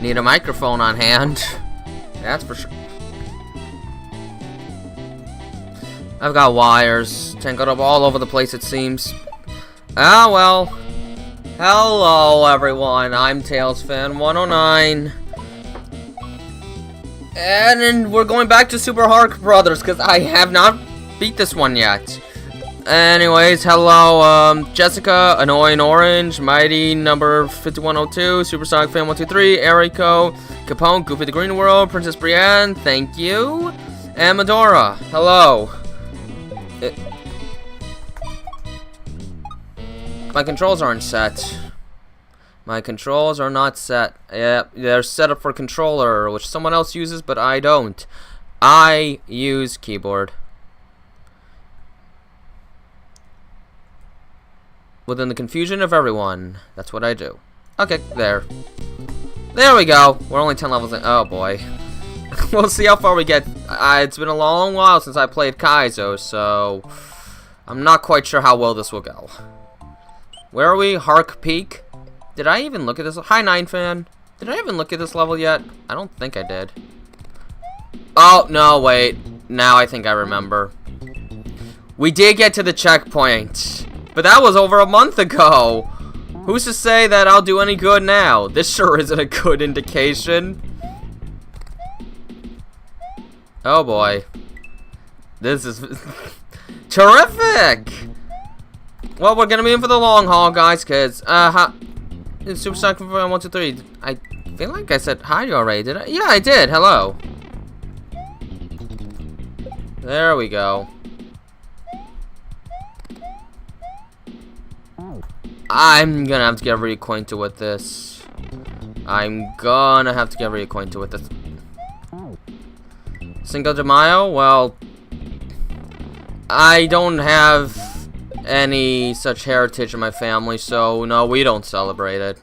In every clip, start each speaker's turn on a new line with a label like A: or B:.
A: Need a microphone on hand. That's for sure. I've got wires tangled up all over the place, it seems. Ah, well. Hello, everyone. I'm TailsFan109. And we're going back to Super Hark Brothers, because I have not beat this one yet. Anyways, hello, Jessica, Annoying Orange, Mighty number 5102, Supersonic Fan 123, Eriko, Capone, Goofy the Green World, Princess Brienne, thank you, and Medora, hello. My controls aren't set. My controls are not set. Yeah, they're set up for controller, which someone else uses, but I don't. I use keyboard. Within the confusion of everyone, that's what I do. Okay, there. There we go. We're only 10 levels in. Oh boy. We'll see how far we get. It's been a long while since I played Kaizo, so I'm not quite sure how well this will go. Where are we? Hark Peak? Did I even look at this? Hi, 9fan. Did I even look at this level yet? I don't think I did. Oh, no, wait. Now I think I remember. We did get to the checkpoint. But that was over a month ago. Who's to say that I'll do any good now? This sure isn't a good indication. Oh boy. This is terrific! Well, we're gonna be in for the long haul, guys, kids. It's Super Sonic 1, 2, 3. I feel like I said hi already, did I? Yeah, I did. Hello. There we go. I'm gonna have to get reacquainted with this. Cinco de Mayo? Well, I don't have any such heritage in my family, so no, we don't celebrate it.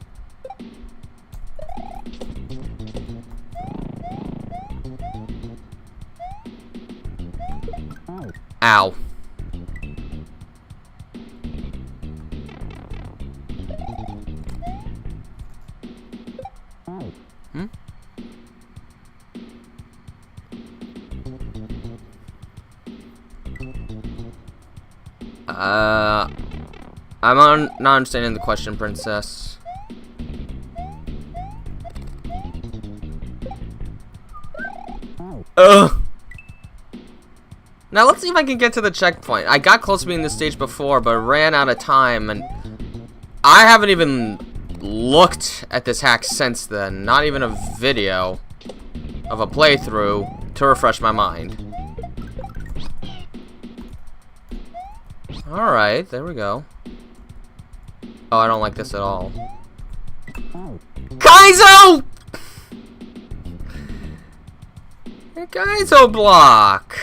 A: Ow. I'm not understanding the question, Princess. Ugh. Now let's see if I can get to the checkpoint. I got close to being this stage before, but ran out of time, and I haven't even looked at this hack since then. Not even a video of a playthrough to refresh my mind. Alright, there we go. Oh, I don't like this at all. Kaizo! Kaizo block!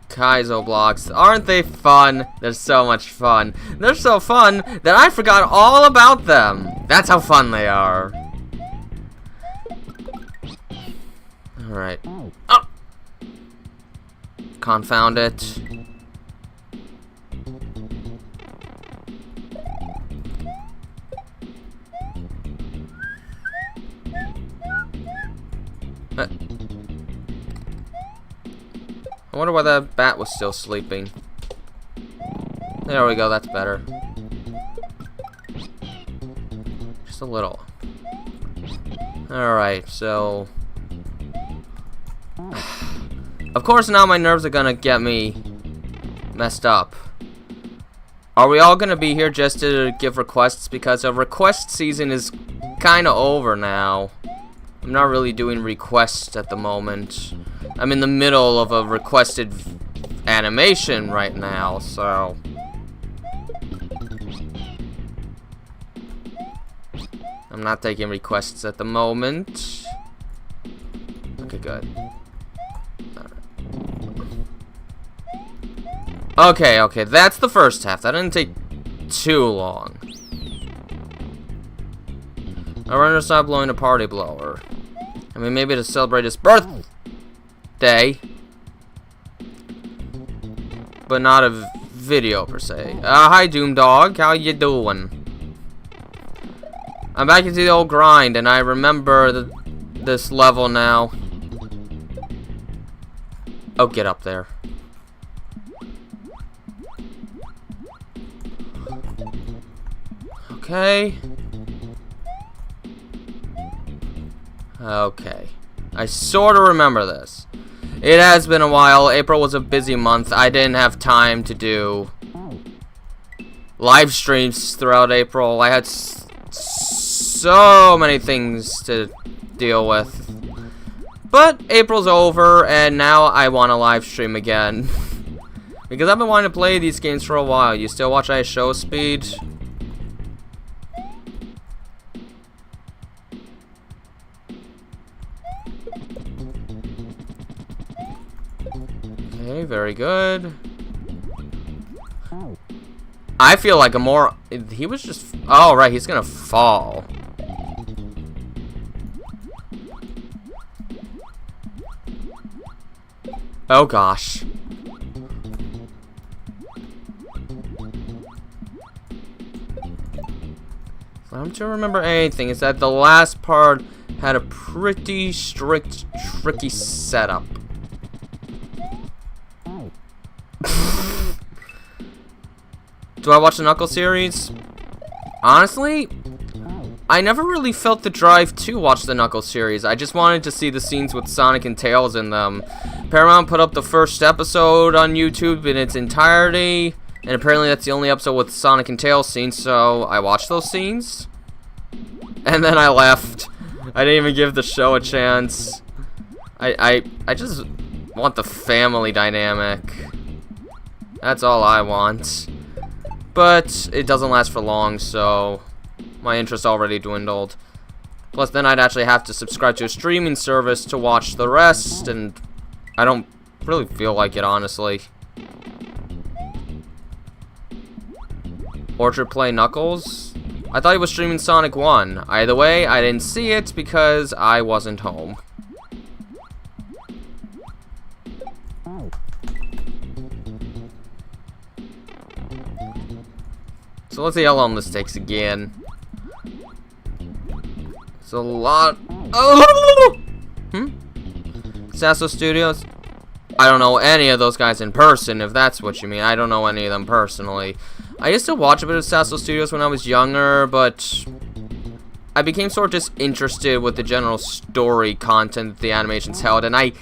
A: Kaizo blocks. Aren't they fun? They're so much fun. They're so fun that I forgot all about them. That's how fun they are. Alright. Oh! Confound it. I wonder why that bat was still sleeping. There we go, that's better. Just a little. Alright, so... Of course now my nerves are gonna get me messed up. Are we all gonna be here just to give requests? Because a request season is kinda over now. I'm not really doing requests at the moment. I'm in the middle of a requested animation right now, so... I'm not taking requests at the moment. Okay, good. Okay, that's the first half. That didn't take too long. I run to stop blowing a party blower. I mean, maybe to celebrate his birthday, but not a video per se. Hi, Doom Dog. How you doing? I'm back into the old grind, and I remember this level now. Oh, get up there. Okay. Okay. I sort of remember this. It has been a while. April was a busy month. I didn't have time to do live streams throughout April. I had so many things to deal with. But April's over, and now I want to live stream again. Because I've been wanting to play these games for a while. You still watch I Show Speed? Okay, very good. I feel like he was just... Oh, right, he's gonna fall. Oh, gosh. If I'm to remember anything, is that the last part had a pretty strict, tricky setup. Do I watch the Knuckles series? Honestly, I never really felt the drive to watch the Knuckles series. I just wanted to see the scenes with Sonic and Tails in them. Paramount put up the first episode on YouTube in its entirety, and apparently that's the only episode with Sonic and Tails scenes, so I watched those scenes. And then I left. I didn't even give the show a chance. I just want the family dynamic. That's all I want. But it doesn't last for long, so my interest already dwindled. Plus, then I'd actually have to subscribe to a streaming service to watch the rest, and I don't really feel like it, honestly. Orchard Play Knuckles? I thought he was streaming Sonic 1. Either way, I didn't see it because I wasn't home. So let's see how long this takes again. It's a lot. Oh! Sasso Studios? I don't know any of those guys in person, if that's what you mean. I don't know any of them personally. I used to watch a bit of Sasso Studios when I was younger, but I became sort of just interested with the general story content the animations held, and I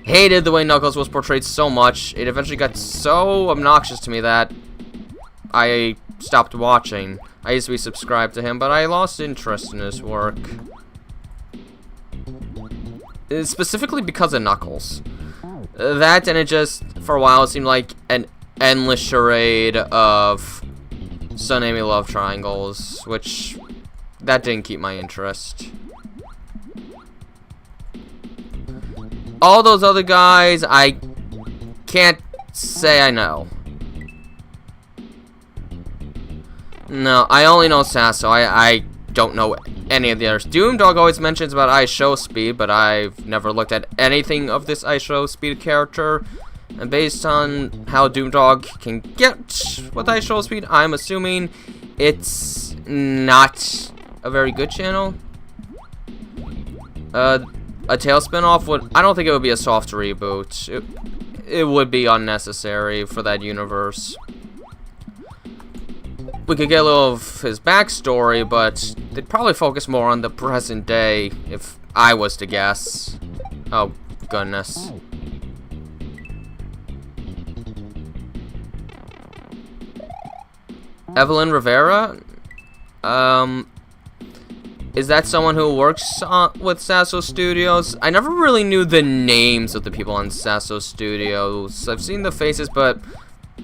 A: hated the way Knuckles was portrayed so much. It eventually got so obnoxious to me that I stopped watching. I used to be subscribed to him, but I lost interest in his work. Specifically because of Knuckles. That, and it just, for a while, it seemed like an endless charade of Sun, Amy love triangles, which, that didn't keep my interest. All those other guys, I can't say I know. No, I only know Sasso. I don't know any of the others. Doom Dog always mentions about I Show Speed, but I've never looked at anything of this I Show Speed character. And based on how Doom Dog can get with I Show Speed, I'm assuming it's not a very good channel. A Tail spinoff would... I don't think it would be a soft reboot. It would be unnecessary for that universe. We could get a little of his backstory, but they'd probably focus more on the present day, if I was to guess. Oh, goodness. Evelyn Rivera? Is that someone who works with Sasso Studios? I never really knew the names of the people on Sasso Studios. I've seen the faces, but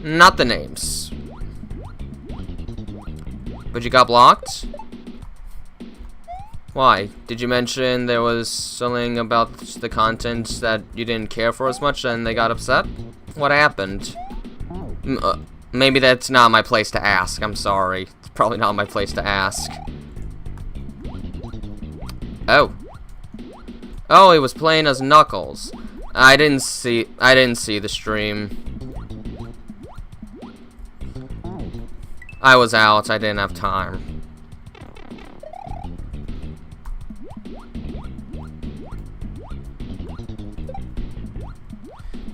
A: not the names. But you got blocked? Why? Did you mention there was something about the content that you didn't care for as much and they got upset? What happened? Maybe that's not my place to ask. I'm sorry. It's probably not my place to ask. Oh. Oh, he was playing as Knuckles. I didn't see the stream. I was out. I didn't have time.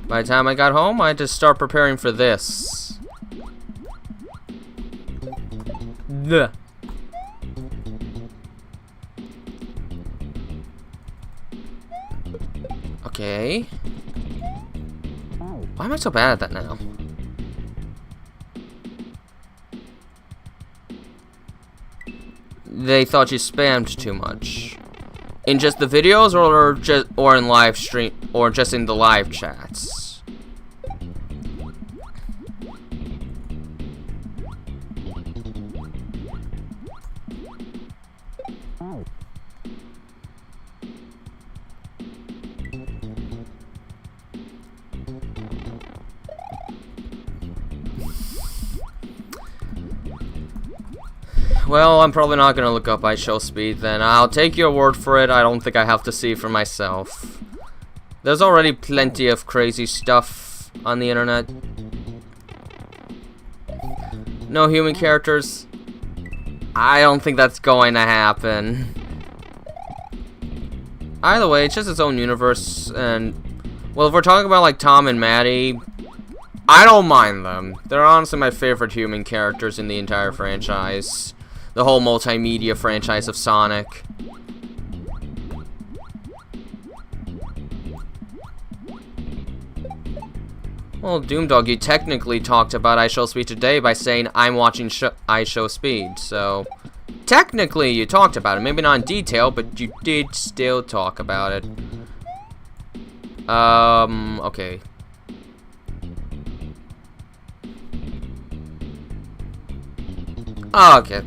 A: By the time I got home, I had to start preparing for this. Blech. Okay. Why am I so bad at that now? They thought you spammed too much. In just the videos, or in live stream, or just in the live chats? Well, I'm probably not gonna look up ISO speed then. I'll take your word for it. I don't think I have to see for myself. There's already plenty of crazy stuff on the internet. No human characters. I don't think that's going to happen. Either way, it's just its own universe, and well, if we're talking about like Tom and Maddie, I don't mind them. They're honestly my favorite human characters in the entire franchise. The whole multimedia franchise of Sonic. Well, Doomdog, you technically talked about ISO speed today by saying I'm watching ISO speed, so technically you talked about it. Maybe not in detail, but you did still talk about it. Okay. Okay.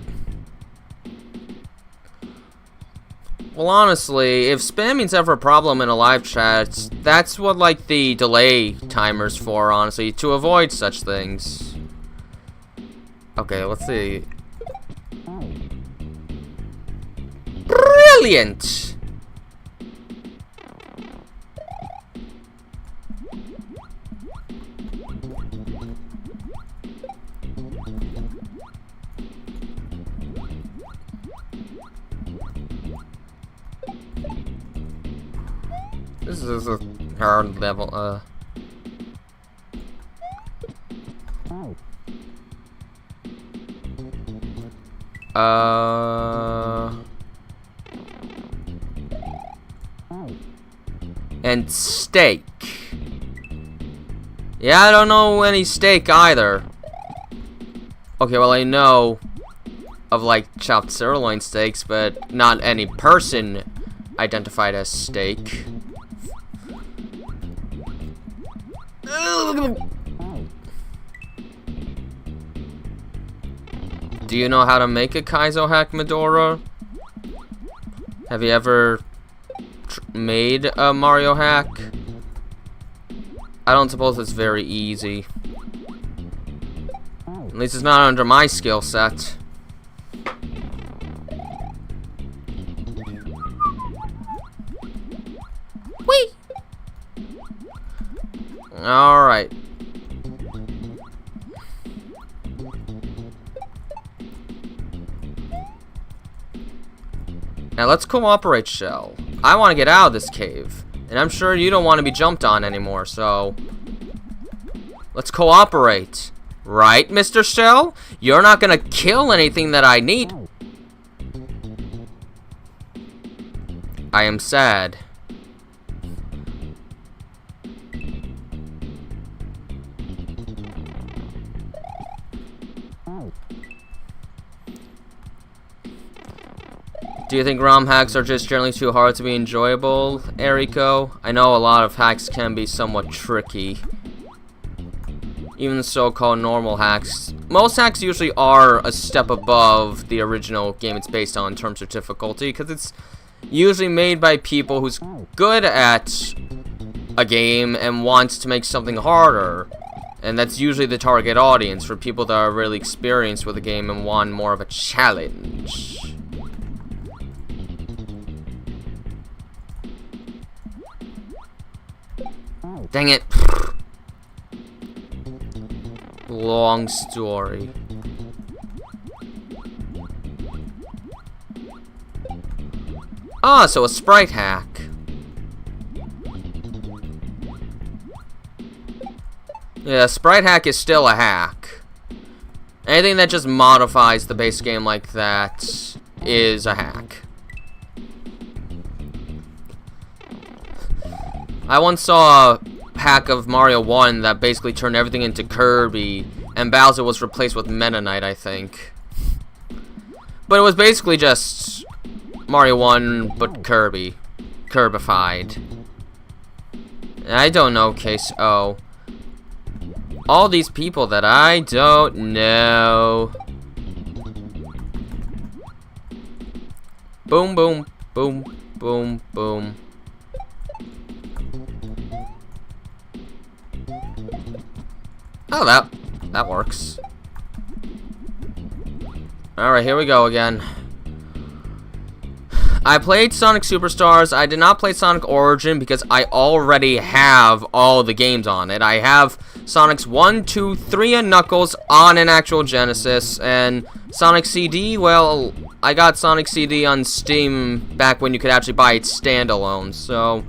A: Well, honestly, if spamming's ever a problem in a live chat, that's what, like, the delay timer's for, honestly, to avoid such things. Okay, let's see. Brilliant! This is a hard level, and steak. Yeah, I don't know any steak either. Okay, well, I know of, like, chopped sirloin steaks, but not any person identified as steak. Do you know how to make a Kaizo hack, Medora? Have you ever made a Mario hack? I don't suppose it's very easy. At least it's not under my skill set. Whee! Alright. Now let's cooperate, Shell. I want to get out of this cave. And I'm sure you don't want to be jumped on anymore, so let's cooperate. Right, Mr. Shell? You're not gonna kill anything that I need. I am sad. Do you think ROM hacks are just generally too hard to be enjoyable, Eriko? I know a lot of hacks can be somewhat tricky. Even the so-called normal hacks. Most hacks usually are a step above the original game it's based on in terms of difficulty, because it's usually made by people who's good at a game and wants to make something harder. And that's usually the target audience for people that are really experienced with the game and want more of a challenge. Dang it. Long story. Ah, so a sprite hack. Yeah, sprite hack is still a hack. Anything that just modifies the base game like that is a hack. I once saw a hack of Mario 1 that basically turned everything into Kirby, and Bowser was replaced with Meta Knight, I think. But it was basically just Mario 1, but Kirby. Kirbified. I don't know, Kaiso. All these people that I don't know. Boom, boom, boom, boom, boom. Oh, that works. Alright, here we go again. I played Sonic Superstars. I did not play Sonic Origin because I already have all the games on it. I have Sonic's 1, 2, 3, and Knuckles on an actual Genesis. And Sonic CD, well, I got Sonic CD on Steam back when you could actually buy it standalone. So,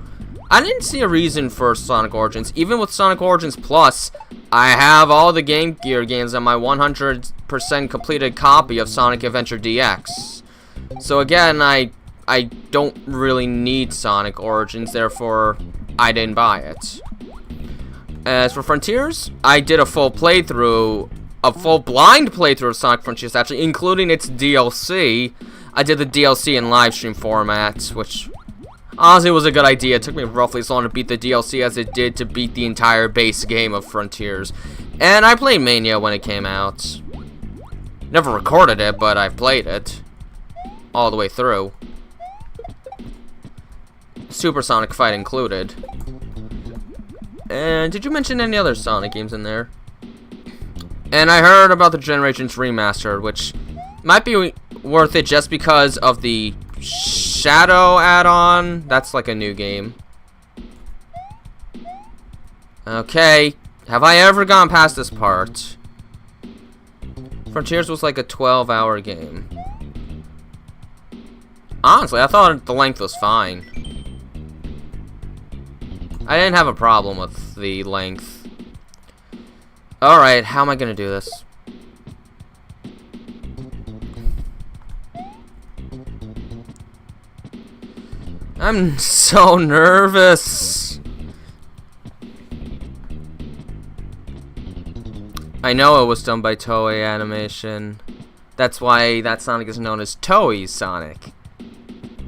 A: I didn't see a reason for Sonic Origins. Even with Sonic Origins Plus, I have all the Game Gear games on my 100% completed copy of Sonic Adventure DX. So again, I don't really need Sonic Origins, therefore I didn't buy it. As for Frontiers, I did a full playthrough, a full blind playthrough of Sonic Frontiers, actually, including its DLC. I did the DLC in livestream format, which honestly was a good idea. It took me roughly as long to beat the DLC as it did to beat the entire base game of Frontiers. And I played Mania when it came out. Never recorded it, but I've played it all the way through. Super Sonic Fight included. And did you mention any other Sonic games in there? And I heard about the Generations Remastered, which might be worth it just because of the Shadow add-on. That's like a new game. Okay, have I ever gone past this part? Frontiers was like a 12-hour game. Honestly, I thought the length was fine. I didn't have a problem with the length. Alright, how am I gonna do this? I'm so nervous. I know it was done by Toei Animation. That's why that Sonic is known as Toei's Sonic.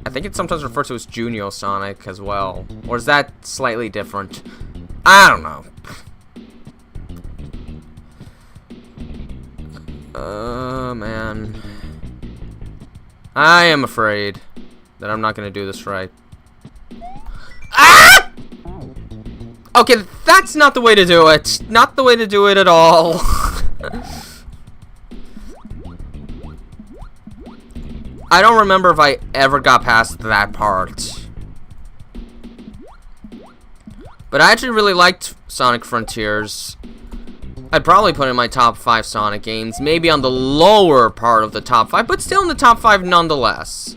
A: I think it's sometimes referred to as Junior Sonic as well. Or is that slightly different? I don't know. Man. I am afraid that I'm not going to do this right. Ah! Okay, that's not the way to do it. Not the way to do it at all. I don't remember if I ever got past that part. But I actually really liked Sonic Frontiers. I'd probably put it in my top 5 Sonic games. Maybe on the lower part of the top 5, but still in the top 5 nonetheless.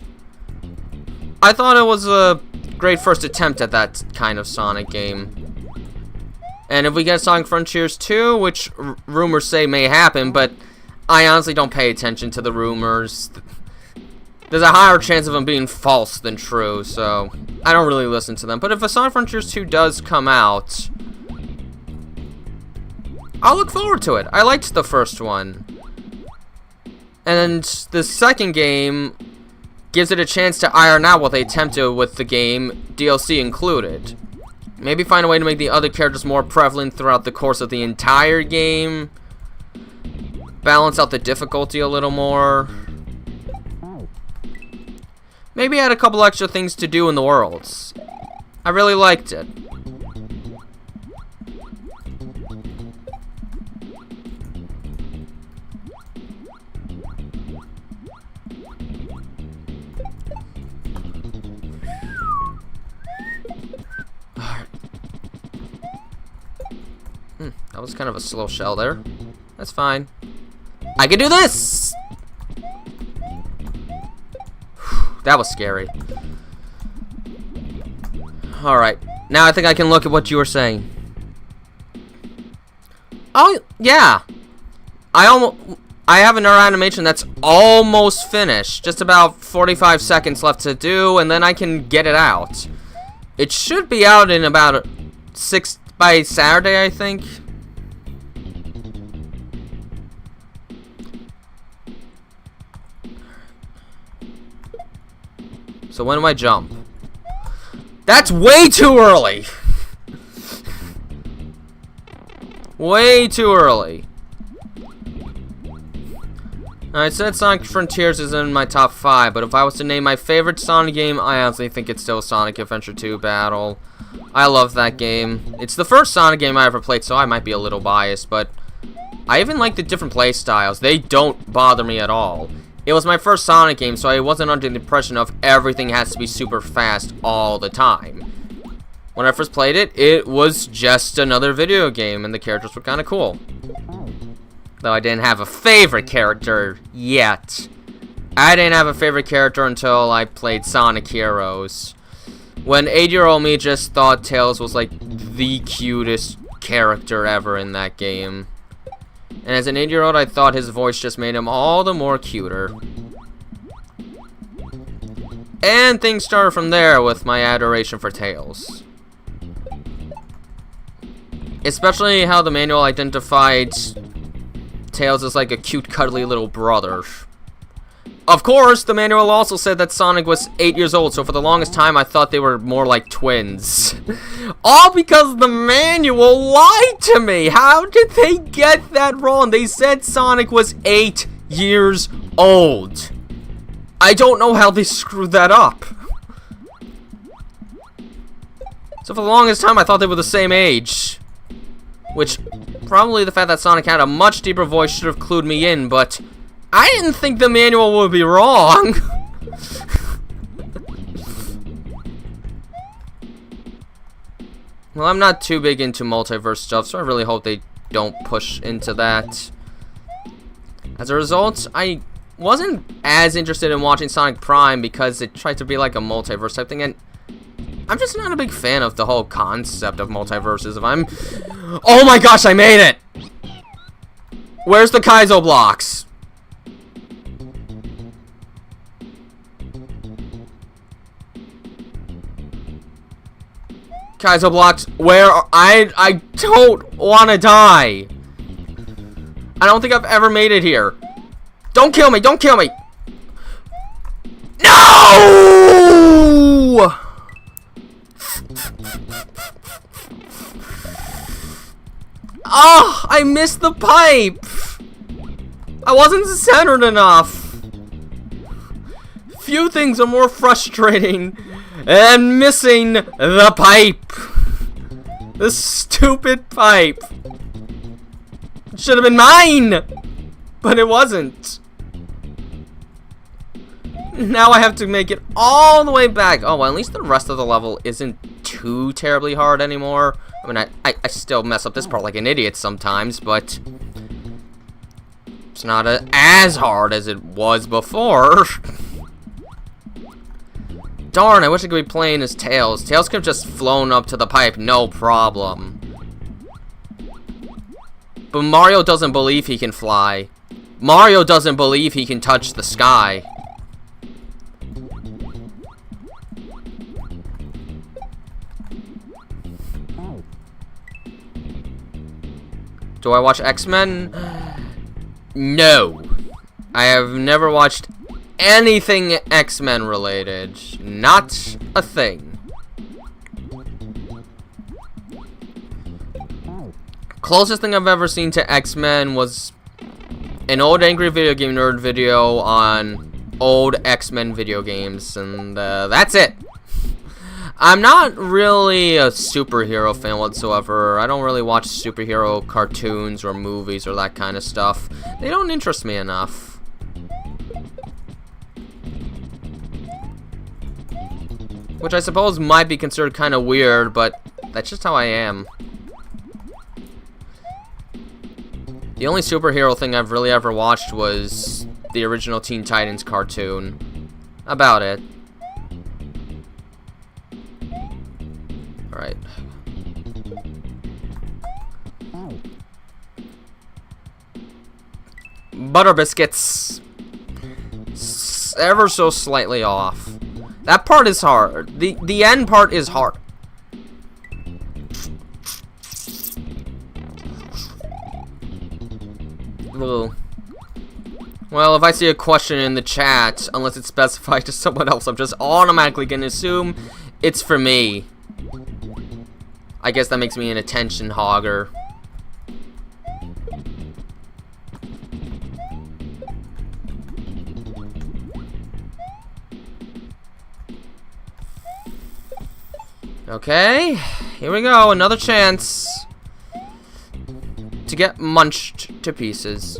A: I thought it was a great first attempt at that kind of Sonic game. And if we get Sonic Frontiers 2, which rumors say may happen, but I honestly don't pay attention to the rumors. There's a higher chance of them being false than true, so I don't really listen to them. But if a Sonic Frontiers 2 does come out, I'll look forward to it. I liked the first one. And the second game gives it a chance to iron out what they attempted with the game, DLC included. Maybe find a way to make the other characters more prevalent throughout the course of the entire game. Balance out the difficulty a little more. Maybe add a couple extra things to do in the worlds. I really liked it. That was kind of a slow shell there. That's fine. I can do this! That was scary. Alright. Now I think I can look at what you were saying. Oh, yeah. I have another animation that's almost finished. Just about 45 seconds left to do, and then I can get it out. It should be out in about 6 by Saturday, I think. So when do I jump? That's way too early! Way too early. I said Sonic Frontiers is in my top 5, but if I was to name my favorite Sonic game, I honestly think it's still Sonic Adventure 2 Battle. I love that game. It's the first Sonic game I ever played, so I might be a little biased, but I even like the different play styles. They don't bother me at all. It was my first Sonic game, so I wasn't under the impression of everything has to be super fast all the time. When I first played it, it was just another video game, and the characters were kind of cool. Though I didn't have a favorite character yet. I didn't have a favorite character until I played Sonic Heroes. When 8-year-old me just thought Tails was like the cutest character ever in that game. And as an 8-year-old, I thought his voice just made him all the more cuter. And things started from there with my adoration for Tails. Especially how the manual identified Tails as like a cute, cuddly little brother. Of course, the manual also said that Sonic was 8 years old, so for the longest time I thought they were more like twins. All because the manual lied to me! How did they get that wrong? They said Sonic was 8 years old. I don't know how they screwed that up. So for the longest time I thought they were the same age. Which, probably the fact that Sonic had a much deeper voice should have clued me in, but I didn't think the manual would be wrong. Well, I'm not too big into multiverse stuff, so I really hope they don't push into that. As a result, I wasn't as interested in watching Sonic Prime because it tried to be like a multiverse type thing, and I'm just not a big fan of the whole concept of multiverses. Oh my gosh, I made it! Where's the Kaizo blocks? Kaizo blocks, where are... I don't want to die. I don't think I've ever made it here. Don't kill me, don't kill me! No! Oh, I missed the pipe! I wasn't centered enough! Few things are more frustrating than missing the pipe! The stupid pipe! It should have been mine! But it wasn't. Now I have to make it all the way back. Oh, well, at least the rest of the level isn't too terribly hard anymore. I mean, I still mess up this part like an idiot sometimes, but it's not as hard as it was before. Darn, I wish I could be playing as Tails. Tails could have just flown up to the pipe, no problem. But Mario doesn't believe he can fly. Mario doesn't believe he can touch the sky. Do I watch X-Men? No. I have never watched anything X-Men related. Not a thing. Closest thing I've ever seen to X-Men was an old Angry Video Game Nerd video on old X-Men video games, and that's it. I'm not really a superhero fan whatsoever. I don't really watch superhero cartoons or movies or that kind of stuff. They don't interest me enough. Which I suppose might be considered kind of weird, but that's just how I am. The only superhero thing I've really ever watched was the original Teen Titans cartoon. About it. Alright. Butter biscuits. Ever so slightly off. That part is hard. The end part is hard. Ugh. Well, if I see a question in the chat, unless it's specified to someone else, I'm just automatically gonna assume it's for me. I guess that makes me an attention hogger. Okay, here we go, another chance to get munched to pieces.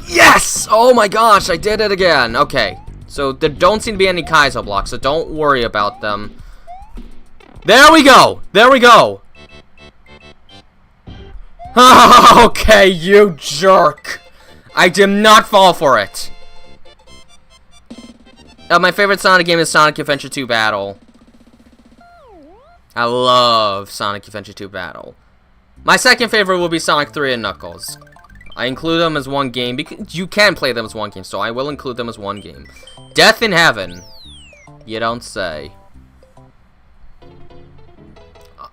A: Yes! Oh my gosh, I did it again. Okay, so there don't seem to be any Kaizo blocks, so don't worry about them. There we go! There we go! Okay, you jerk! I did not fall for it. My favorite Sonic game is Sonic Adventure 2 Battle. I love Sonic Adventure 2 Battle. My second favorite will be Sonic 3 and Knuckles. I include them as one game because you can play them as one game, so I will include them as one game. Death in Heaven. You don't say.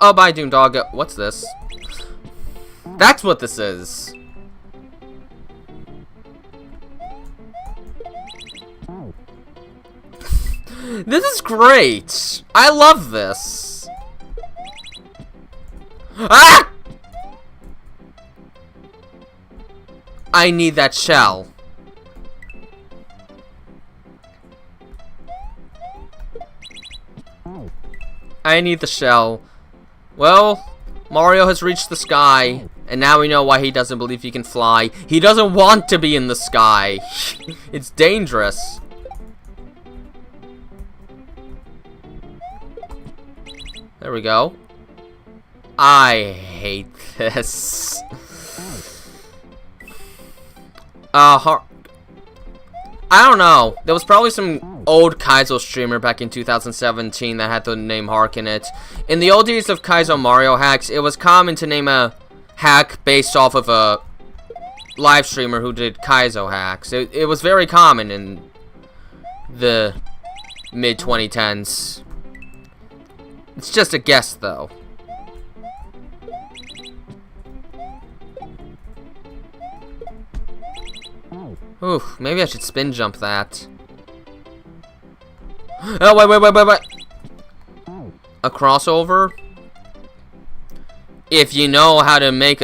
A: Oh, bye, Doomdog. What's this? That's what this is. This is great. I love this. Ah! I need that shell. I need the shell. Well, Mario has reached the sky, and now we know why he doesn't believe he can fly. He doesn't want to be in the sky. It's dangerous. There we go. I hate this. Hark. I don't know. There was probably some old Kaizo streamer back in 2017 that had the name Hark in it. In the old days of Kaiso Mario hacks, it was common to name a hack based off of a live streamer who did Kaizo hacks. It was very common in the mid-2010s. It's just a guess, though. Oof, maybe I should spin jump that. Oh, wait. A crossover? If you know how to make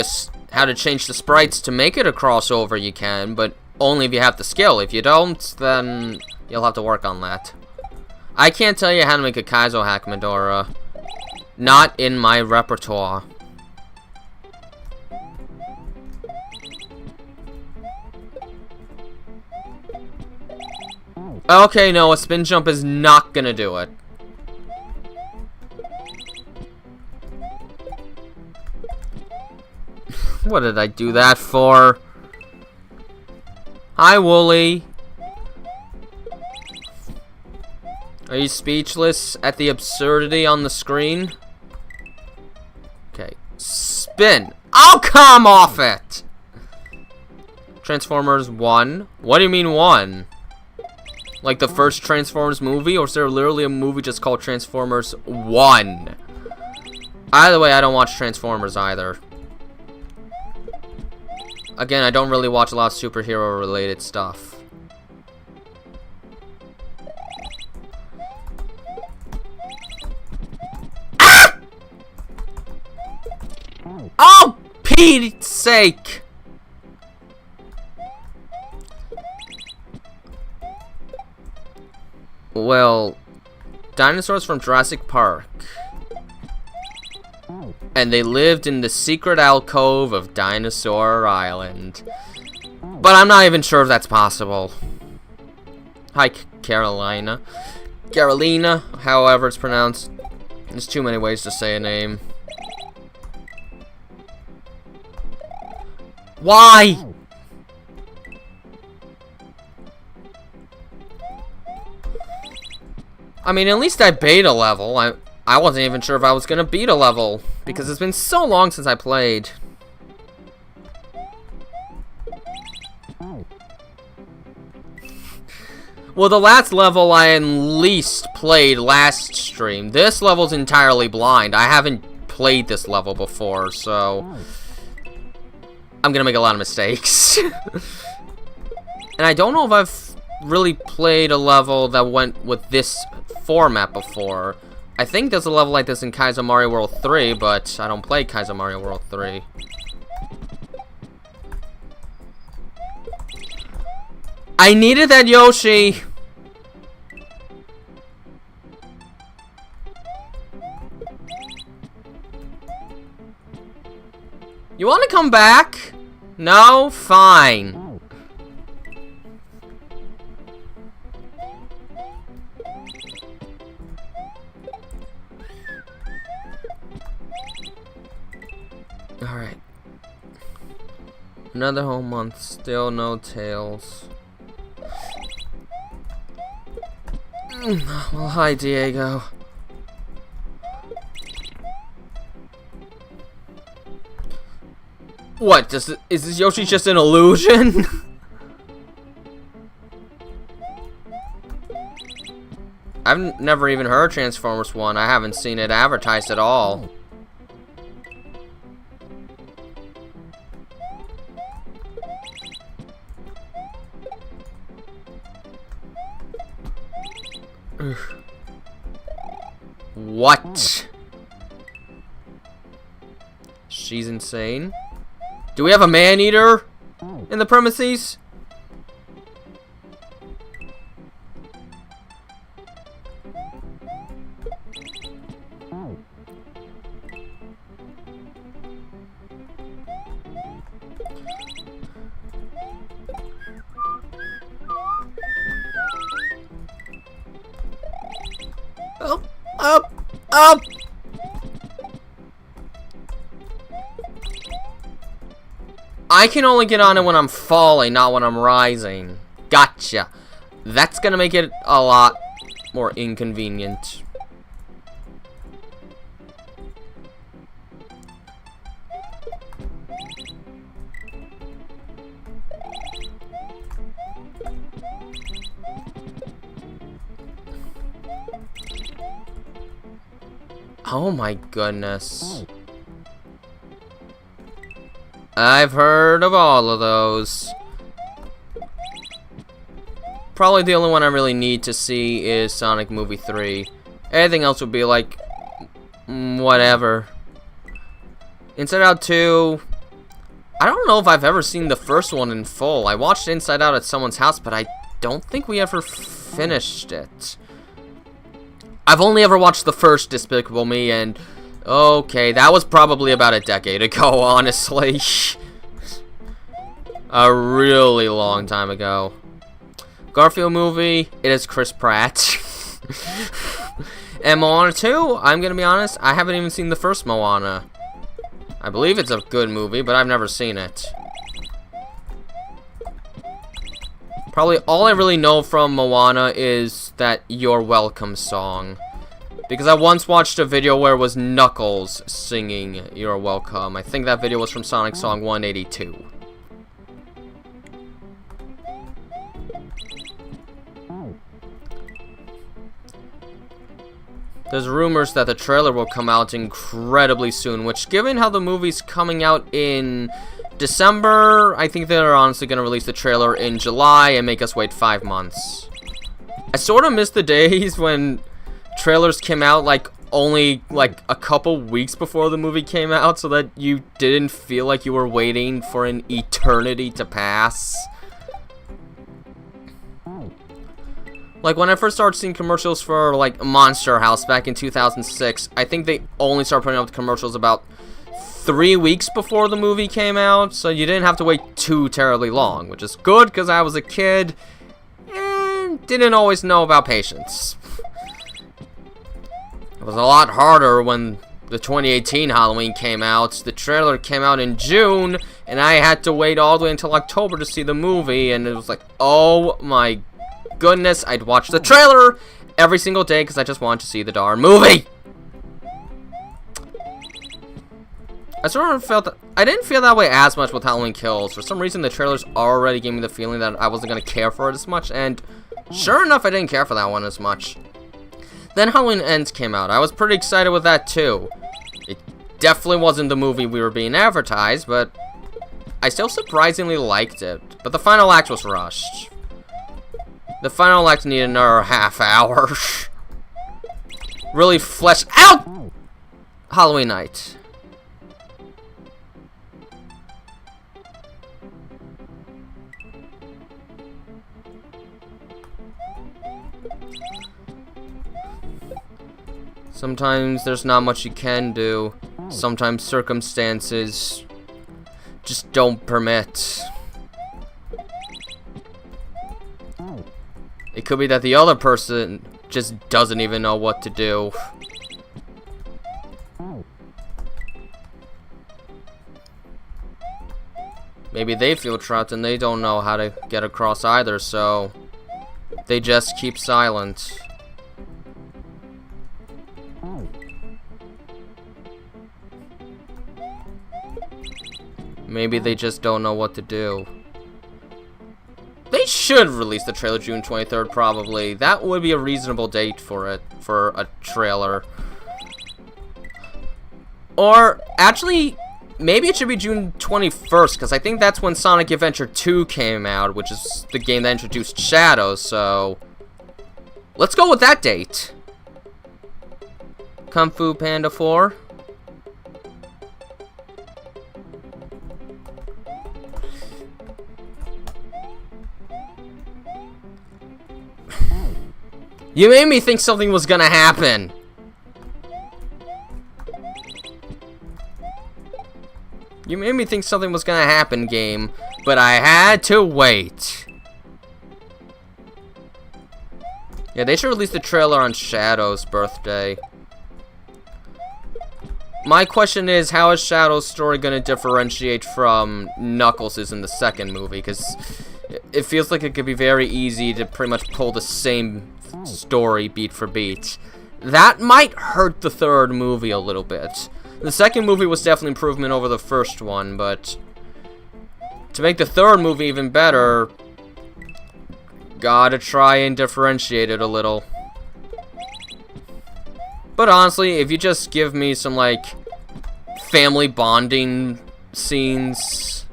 A: how to change the sprites to make it a crossover, you can, but only if you have the skill. If you don't, then you'll have to work on that. I can't tell you how to make a Kaizo hack, Medora. Not in my repertoire. Okay, no, a spin jump is not gonna do it. What did I do that for? Hi, Wooly. Are you speechless at the absurdity on the screen? Okay. Spin. Oh, come off it! Transformers 1. What do you mean 1? Like the first Transformers movie? Or is there literally a movie just called Transformers 1? Either way, I don't watch Transformers either. Again, I don't really watch a lot of superhero-related stuff. Ah! Oh, Pete's sake! Well, dinosaurs from Jurassic Park. And they lived in the secret alcove of Dinosaur Island. But I'm not even sure if that's possible. Hi, Carolina. Carolina, however it's pronounced. There's too many ways to say a name. Why? I mean, at least I beat a level. I wasn't even sure if I was gonna beat a level because it's been so long since I played. Well, the last level I at least played last stream. This level's entirely blind. I haven't played this level before, so I'm gonna make a lot of mistakes. And I don't know if I've really played a level that went with this format before. I think there's a level like this in Kaiso Mario World 3, but I don't play Kaiso Mario World 3. I needed that Yoshi! You want to come back? No? Fine. Alright. Another whole month, still no tails. Well, hi, Diego. What? Is this Yoshi just an illusion? I've never even heard Transformers 1. I haven't seen it advertised at all. What? She's insane. Do we have a man-eater in the premises? Up! I can only get on it when I'm falling, not when I'm rising. Gotcha. That's gonna make it a lot more inconvenient. Oh my goodness. I've heard of all of those. Probably the only one I really need to see is Sonic Movie 3. Everything else would be like, whatever. Inside Out 2, I don't know if I've ever seen the first one in full. I watched Inside Out at someone's house, but I don't think we ever finished it. I've only ever watched the first Despicable Me, and okay, that was probably about a decade ago, honestly. A really long time ago. Garfield movie, it is Chris Pratt. And Moana 2, I'm gonna be honest, I haven't even seen the first Moana. I believe it's a good movie, but I've never seen it. Probably all I really know from Moana is that You're Welcome song. Because I once watched a video where it was Knuckles singing You're Welcome. I think that video was from Sonic Song 182. There's rumors that the trailer will come out incredibly soon, which, given how the movie's coming out in December, I think they're honestly going to release the trailer in July and make us wait 5 months. I sort of miss the days when trailers came out only a couple weeks before the movie came out, so that you didn't feel like you were waiting for an eternity to pass. Like, when I first started seeing commercials for, Monster House back in 2006, I think they only started putting out the commercials about 3 weeks before the movie came out, so you didn't have to wait too terribly long, which is good, because I was a kid and didn't always know about patience. It was a lot harder when the 2018 Halloween came out. The trailer came out in June, And I had to wait all the way until October to see the movie, and it was like, oh my goodness, I'd watch the trailer every single day because I just wanted to see the darn movie. I sort of felt that I didn't feel that way as much with Halloween Kills. For some reason, the trailers already gave me the feeling that I wasn't going to care for it as much, and sure enough, I didn't care for that one as much. Then Halloween Ends came out. I was pretty excited with that too. It definitely wasn't the movie we were being advertised, but I still surprisingly liked it. But the final act was rushed. The final act needed another half hour. Really fleshed out Halloween Night. Sometimes there's not much you can do. Sometimes circumstances just don't permit. It could be that the other person just doesn't even know what to do. Maybe they feel trapped and they don't know how to get across either, so they just keep silent. Maybe they just don't know what to do. They should release the trailer June 23rd, probably. That would be a reasonable date for it, for a trailer. Or, actually, maybe it should be June 21st, because I think that's when Sonic Adventure 2 came out, which is the game that introduced Shadows, so let's go with that date. Kung Fu Panda 4. You made me think something was gonna happen. You made me think something was gonna happen, game, but I had to wait. Yeah, they should release the trailer on Shadow's birthday. My question is, how is Shadow's story gonna differentiate from Knuckles' in the second movie? Because it feels like it could be very easy to pretty much pull the same story beat for beat. That might hurt the third movie a little bit. The second movie was definitely improvement over the first one, but to make the third movie even better, gotta try and differentiate it a little. But honestly, if you just give me some, like, family bonding scenes,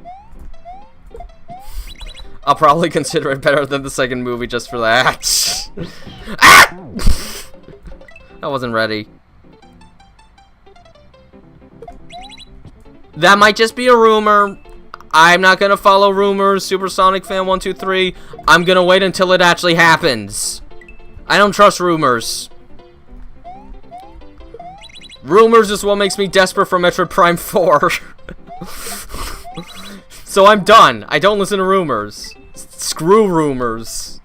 A: I'll probably consider it better than the second movie just for that. Ah! I wasn't ready. That might just be a rumor. I'm not gonna follow rumors. Supersonic Fan 123. I'm gonna wait until it actually happens. I don't trust rumors. Rumors is what makes me desperate for Metroid Prime 4. So I'm done. I don't listen to rumors. Screw rumors.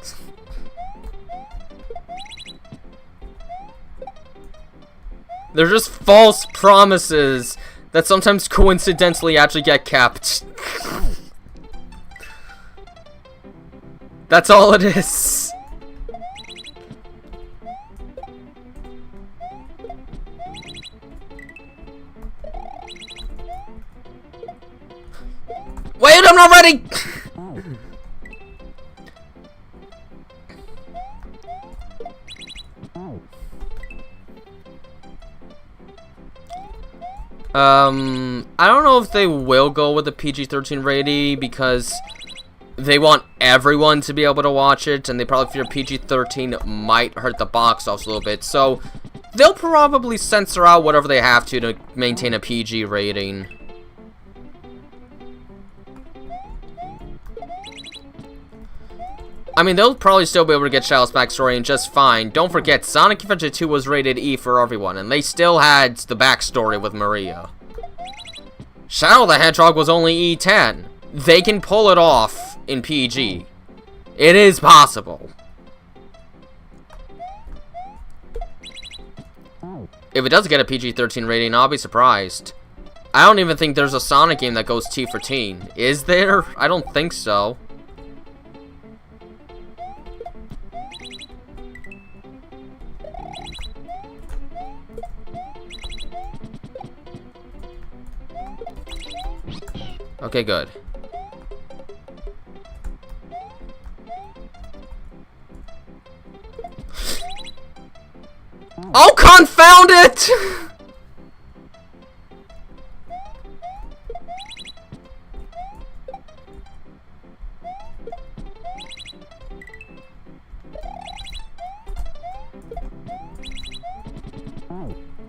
A: They're just false promises that sometimes coincidentally actually get kept. That's all it is. Wait, I'm not ready! I don't know if they will go with the PG-13 rating because they want everyone to be able to watch it, and they probably fear PG-13 might hurt the box office a little bit, so they'll probably censor out whatever they have to maintain a PG rating. I mean, they'll probably still be able to get Shadow's backstory in just fine. Don't forget, Sonic Adventure 2 was rated E for everyone, and they still had the backstory with Maria. Shadow the Hedgehog was only E10. They can pull it off in PG. It is possible. If it does get a PG-13 rating, I'll be surprised. I don't even think there's a Sonic game that goes T for teen. Is there? I don't think so. Okay, good. Oh, confound it!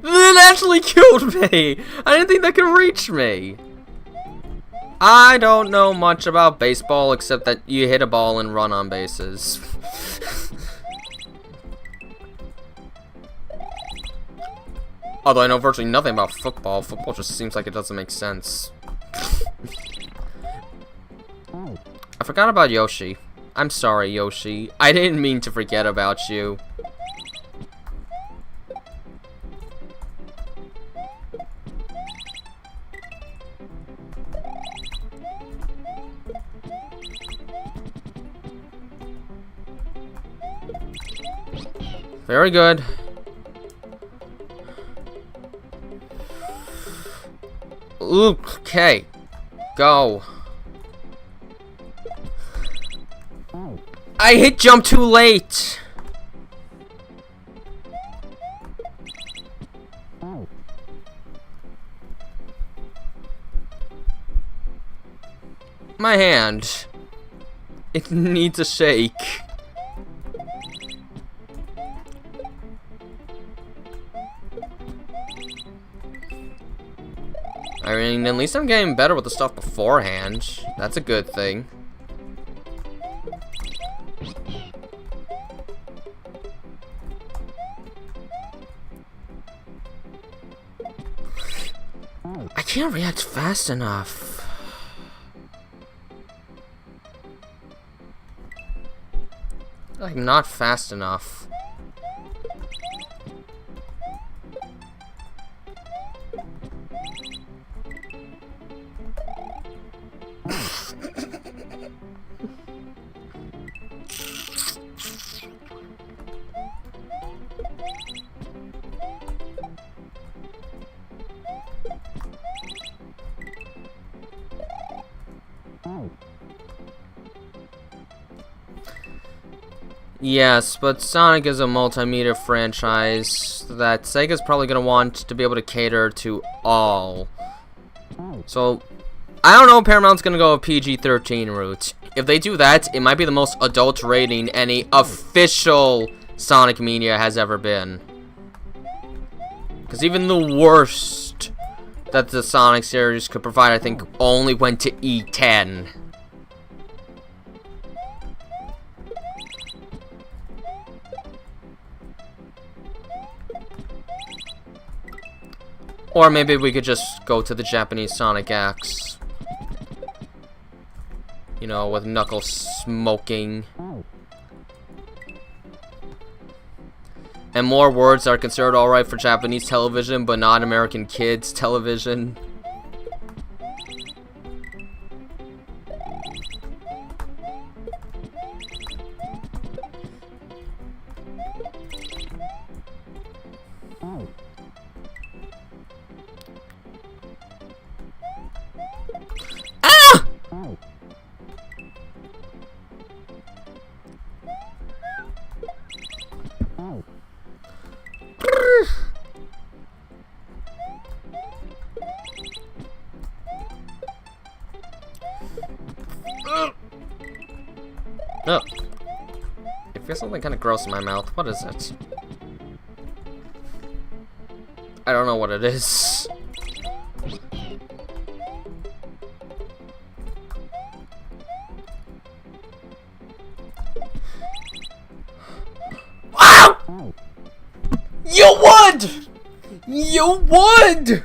A: It actually killed me! I didn't think that could reach me. I don't know much about baseball except that you hit a ball and run on bases. Although I know virtually nothing about football. Football just seems like it doesn't make sense. I forgot about Yoshi. I'm sorry, Yoshi. I didn't mean to forget about you. Very good. Okay. Go. I hit jump too late. My hand. It needs a shake. I mean, at least I'm getting better with the stuff beforehand. That's a good thing. I can't react fast enough. Like, not fast enough. Yes, but Sonic is a multimedia franchise that Sega's probably going to want to be able to cater to all. So, I don't know, Paramount's going to go a PG-13 route. If they do that, it might be the most adult rating any official Sonic media has ever been. Because even the worst that the Sonic series could provide, I think, only went to E10. Or maybe we could just go to the Japanese Sonic X. You know, with Knuckles smoking. And more words are considered alright for Japanese television, but not American kids' television. No. It feels something kind of gross in my mouth. What is it? I don't know what it is. Wow! You would! You would!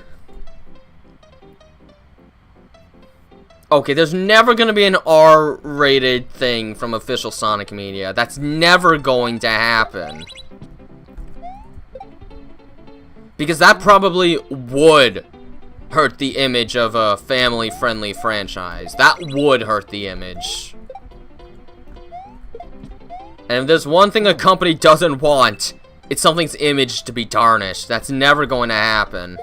A: Okay, there's never gonna be an R-rated thing from official Sonic media. That's never going to happen. Because that probably would hurt the image of a family-friendly franchise. That would hurt the image. And if there's one thing a company doesn't want, it's something's image to be tarnished. That's never going to happen.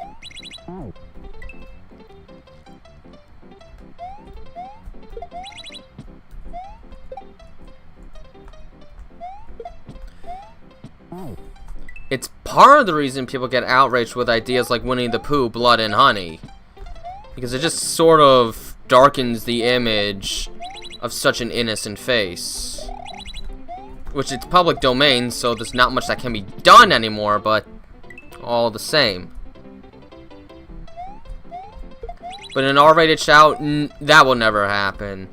A: It's part of the reason people get outraged with ideas like Winnie the Pooh, Blood and Honey. Because it just sort of darkens the image of such an innocent face. Which it's public domain, so there's not much that can be done anymore, but all the same. But an R-rated shout, that will never happen.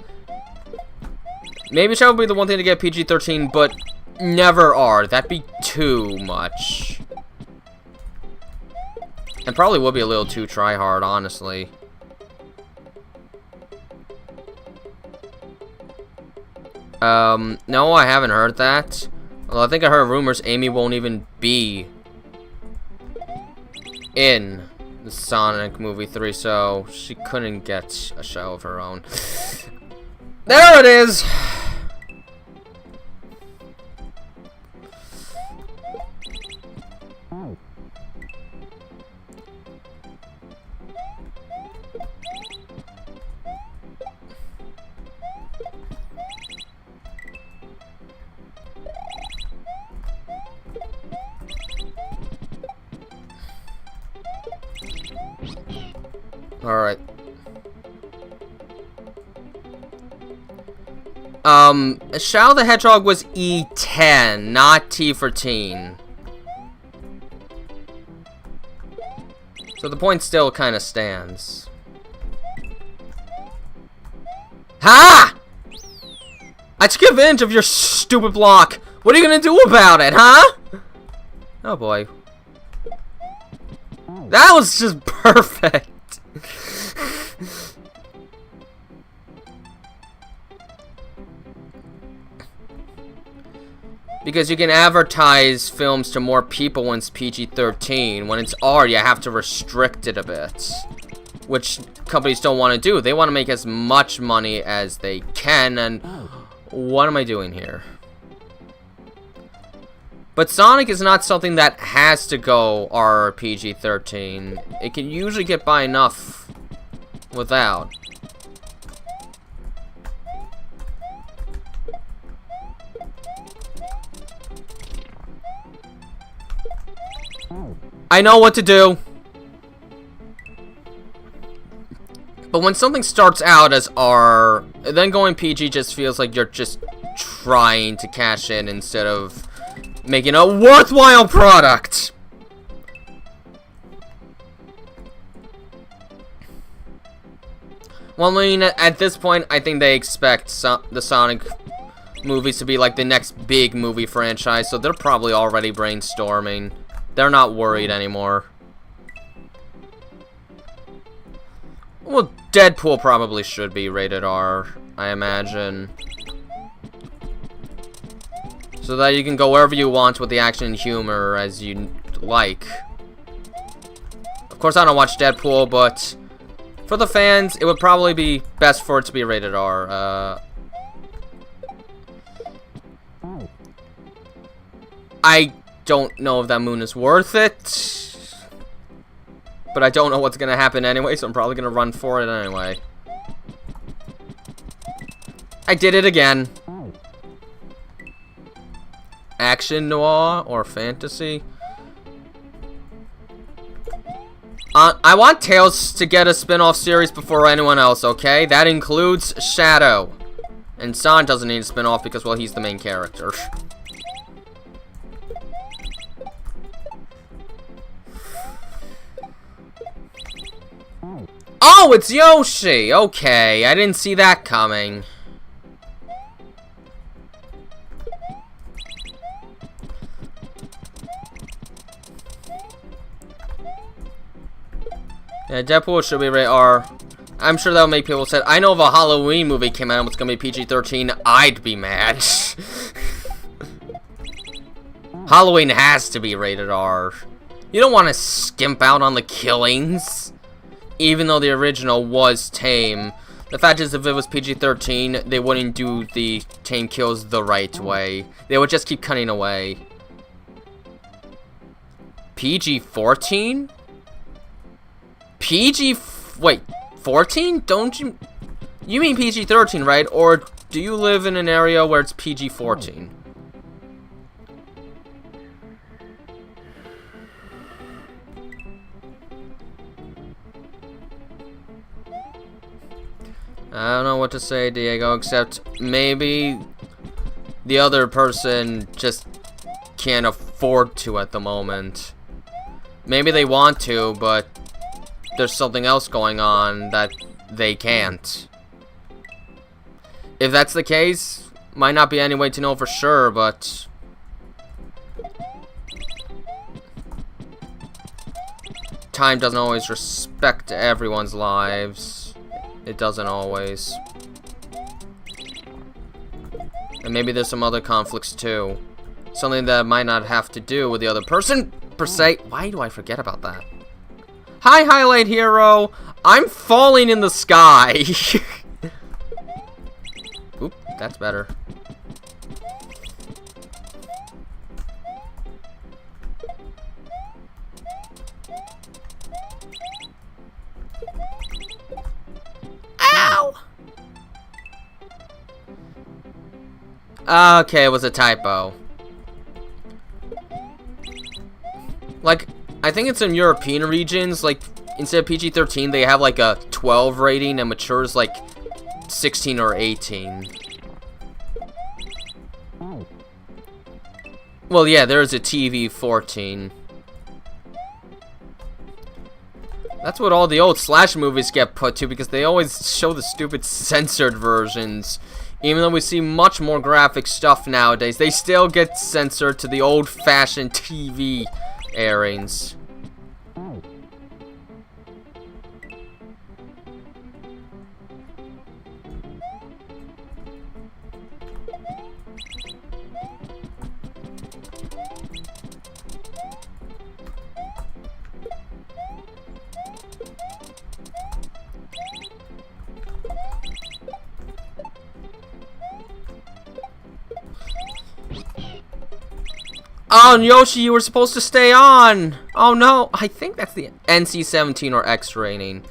A: Maybe shout will be the one thing to get PG-13, but never R. That'd be too much. And probably would be a little too try-hard, honestly. No, I haven't heard that. Although I think I heard rumors Amy won't even be in the Sonic movie 3, so she couldn't get a show of her own. There it is! Alright. Shadow the Hedgehog was E10, not T for teen. So the point still kind of stands. Ha! I took advantage of your stupid block. What are you gonna do about it, huh? Oh boy. That was just perfect. Because you can advertise films to more people when it's PG-13. When it's R, you have to restrict it a bit. Which companies don't want to do. They want to make as much money as they can, and what am I doing here? But Sonic is not something that has to go R or PG-13. It can usually get by enough without. I know what to do. But when something starts out as R, then going PG just feels like you're just trying to cash in instead of making a worthwhile product. Well, I mean, at this point, I think they expect the Sonic movies to be like the next big movie franchise, so they're probably already brainstorming. They're not worried anymore. Well, Deadpool probably should be rated R, I imagine. So that you can go wherever you want with the action and humor as you like. Of course, I don't watch Deadpool, but for the fans, it would probably be best for it to be rated R. I don't know if that moon is worth it, but I don't know what's gonna happen anyway, so I'm probably gonna run for it anyway. I did it again. Action noir or fantasy? I want Tails to get a spin-off series before anyone else, okay? That includes Shadow. And Sonic doesn't need a spin-off because, well, he's the main character. Oh, it's Yoshi! Okay, I didn't see that coming. Yeah, Deadpool should be rated R. I'm sure that'll make people say, I know if a Halloween movie came out and was gonna be PG-13, I'd be mad. Halloween has to be rated R. You don't want to skimp out on the killings. even though the original was tame. The fact is, if it was PG-13, they wouldn't do the tame kills the right way. They would just keep cutting away. PG-14? Wait, 14? Don't you... You mean PG-13, right? Or do you live in an area where it's PG-14? I don't know what to say, Diego, except maybe the other person just can't afford to at the moment. Maybe they want to, but there's something else going on that they can't. If that's the case, might not be any way to know for sure, but... time doesn't always respect everyone's lives. It doesn't always. And maybe there's some other conflicts too. Something that might not have to do with the other person, per se. Why do I forget about that? Hi, Highlight Hero! I'm falling in the sky! Oop, that's better. Ow! Okay, it was a typo. Like, I think it's in European regions, like, instead of PG-13, they have like a 12 rating and matures like 16 or 18. Well, yeah, there's a TV 14. That's what all the old slash movies get put to, because they always show the stupid censored versions. Even though we see much more graphic stuff nowadays, they still get censored to the old-fashioned TV airings. Oh, Yoshi, you were supposed to stay on! Oh no, I think that's the NC-17 or X rating.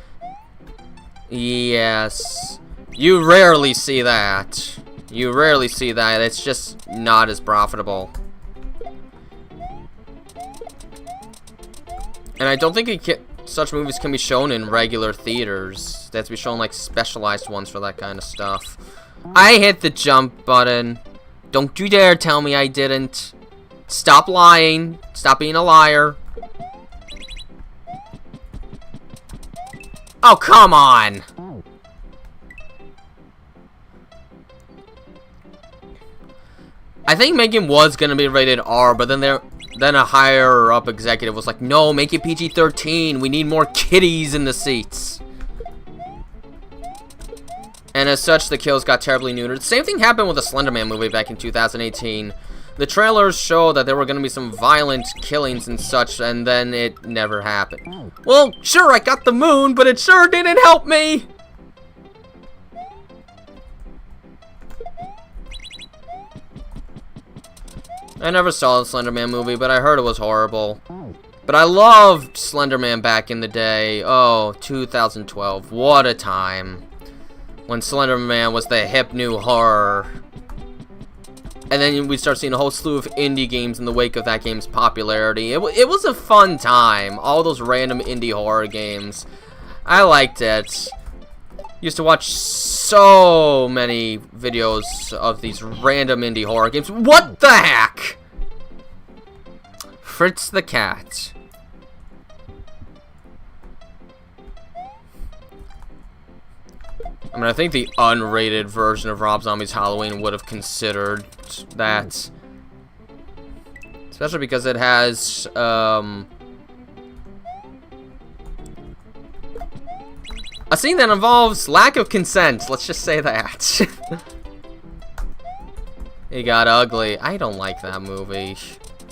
A: Yes. You rarely see that. You rarely see that. It's just not as profitable. And I don't think such movies can be shown in regular theaters. They have to be shown like specialized ones for that kind of stuff. I hit the jump button. Don't you dare tell me I didn't. Stop lying. Stop being a liar. Oh, come on. I think Megan was gonna be rated R, but then a higher up executive was like, no, make it PG-13. We need more kiddies in the seats. And as such, the kills got terribly neutered. Same thing happened with the Slender Man movie back in 2018. The trailers show that there were going to be some violent killings and such, and then it never happened. Well, sure, I got the moon, but it sure didn't help me! I never saw the Slender Man movie, but I heard it was horrible. But I loved Slender Man back in the day. Oh, 2012. What a time. When Slender Man was the hip new horror. And then we start seeing a whole slew of indie games in the wake of that game's popularity. It was a fun time. All those random indie horror games. I liked it. Used to watch so many videos of these random indie horror games. What the heck? Fritz the cat. I mean, I think the unrated version of Rob Zombie's Halloween would have considered that. Especially because it has, a scene that involves lack of consent. Let's just say that. It got ugly. I don't like that movie.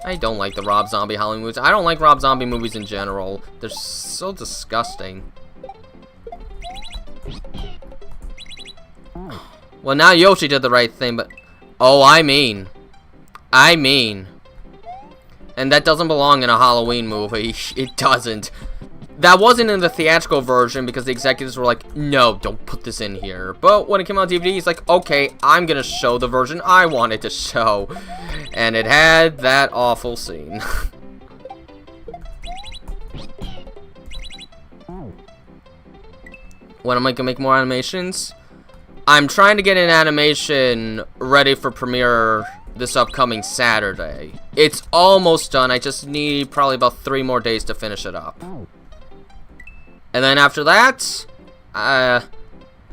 A: I don't like the Rob Zombie Halloween movies. I don't like Rob Zombie movies in general. They're so disgusting. Well, now Yoshi did the right thing, but... Oh, I mean. And that doesn't belong in a Halloween movie. It doesn't. That wasn't in the theatrical version because the executives were like, no, don't put this in here. But when it came out on DVD, he's like, okay, I'm gonna show the version I wanted to show. And it had that awful scene. When am I gonna make more animations? I'm trying to get an animation ready for premiere this upcoming Saturday. It's almost done. I just need probably about 3 more days to finish it up. And then after that, I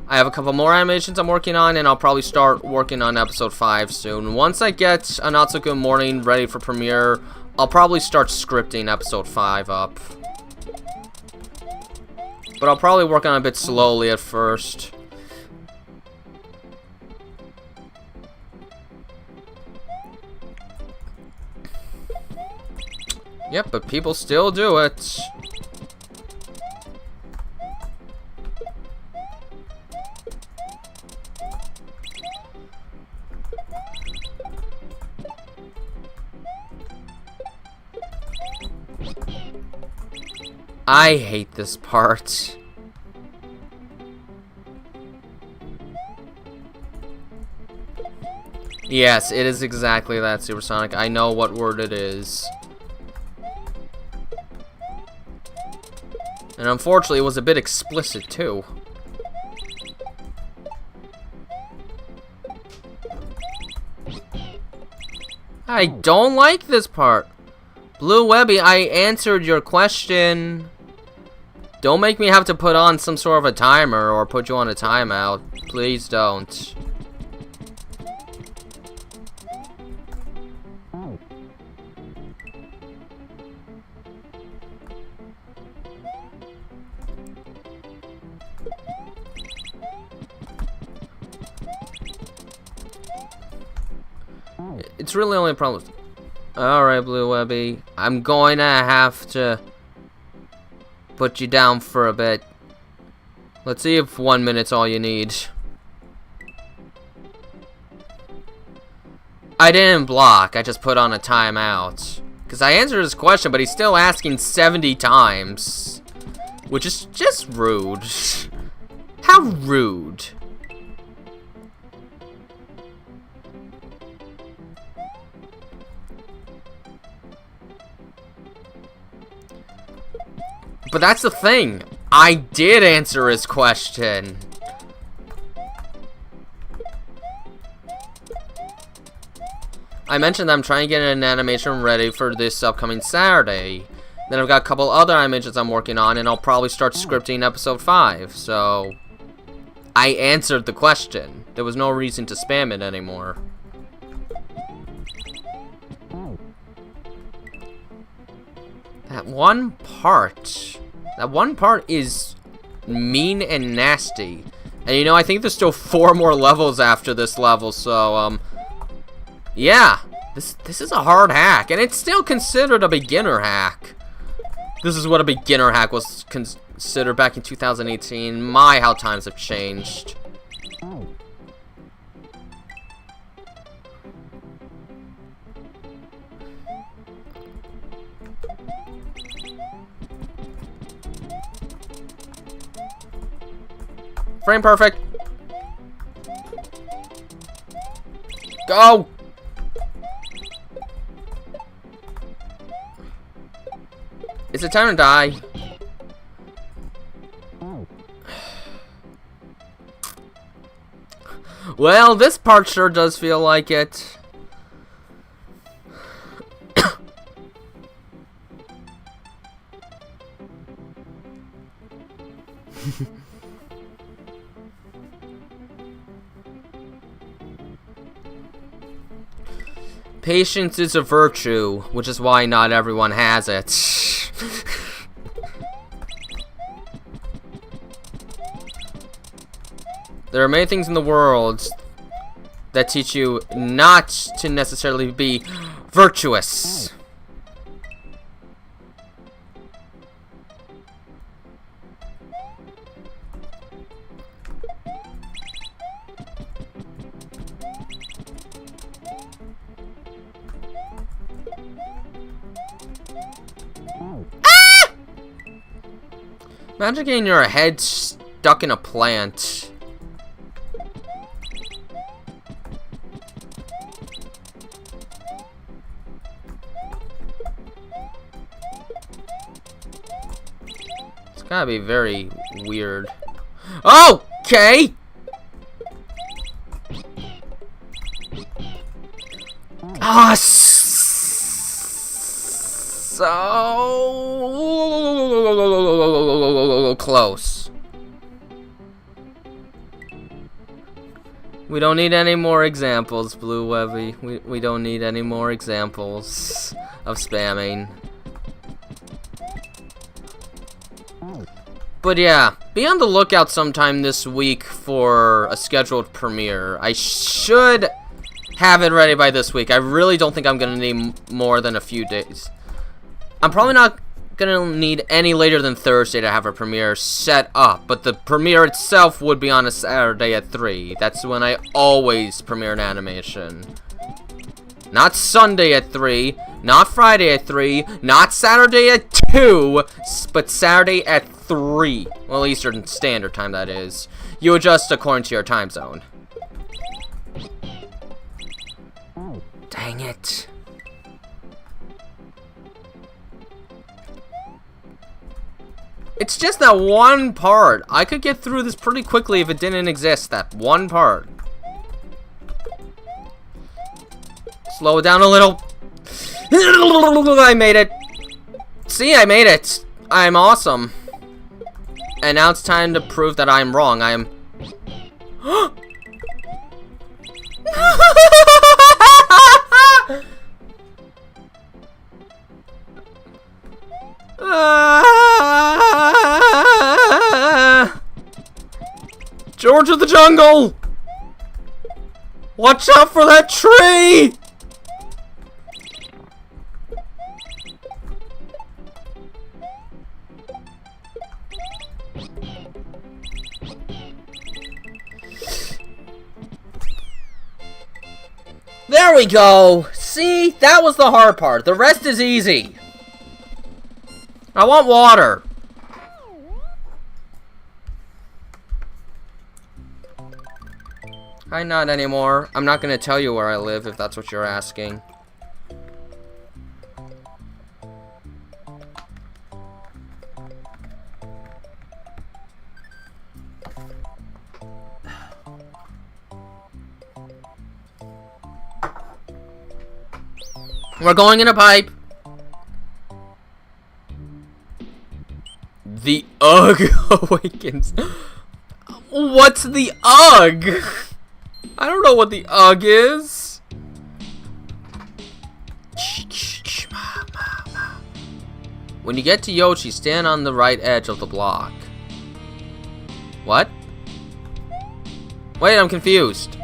A: have a couple more animations I'm working on, and I'll probably start working on episode 5 soon. Once I get A Not So Good Morning ready for premiere, I'll probably start scripting episode 5 up. But I'll probably work on it a bit slowly at first. Yep, but people still do it. I hate this part. Yes, it is exactly that, Supersonic. I know what word it is. And unfortunately, it was a bit explicit, too. I don't like this part. Blue Webby, I answered your question. Don't make me have to put on some sort of a timer or put you on a timeout. Please don't. It's really only a problem. Alright, Blue Webby. I'm going to have to put you down for a bit. Let's see if 1 minute's all you need. I didn't block. I just put on a timeout. Because I answered his question, but he's still asking 70 times. Which is just rude. How rude. But that's the thing. I did answer his question. I mentioned that I'm trying to get an animation ready for this upcoming Saturday. Then I've got a couple other animations I'm working on, and I'll probably start scripting episode 5. So, I answered the question. There was no reason to spam it anymore. That one part is mean and nasty. And you know, I think there's still 4 more levels after this level, so, yeah. This is a hard hack, and it's still considered a beginner hack. This is what a beginner hack was considered back in 2018. My, how times have changed. Frame perfect. Go! Is it time to die? Well, this part sure does feel like it. Patience is a virtue, which is why not everyone has it. There are many things in the world that teach you not to necessarily be virtuous. Imagine getting your head stuck in a plant. It's gotta be very weird. Okay! Ah, so close. We don't need any more examples, Blue Webby. We don't need any more examples of spamming. But yeah, be on the lookout sometime this week for a scheduled premiere. I should have it ready by this week. I really don't think I'm gonna need more than a few days. I'm probably not gonna need any later than Thursday to have a premiere set up, but the premiere itself would be on a Saturday at 3. That's when I always premiere an animation. Not Sunday at 3, not Friday at 3, not Saturday at 2, but Saturday at 3. Well, Eastern Standard Time, that is. You adjust according to your time zone. Dang it. It's just that one part. I could get through this pretty quickly if it didn't exist, that one part. Slow it down a little. I made it. See, I made it. I'm awesome. And now it's time to prove that I'm wrong. I am... George of the Jungle! Watch out for that tree! There we go! See? That was the hard part. The rest is easy. I want water. Hi, not anymore. I'm not gonna tell you where I live if that's what you're asking. We're going in a pipe. The Ugg awakens. What's the Ugg? I don't know what the Ugg is. When you get to Yoshi, stand on the right edge of the block. What? Wait, I'm confused.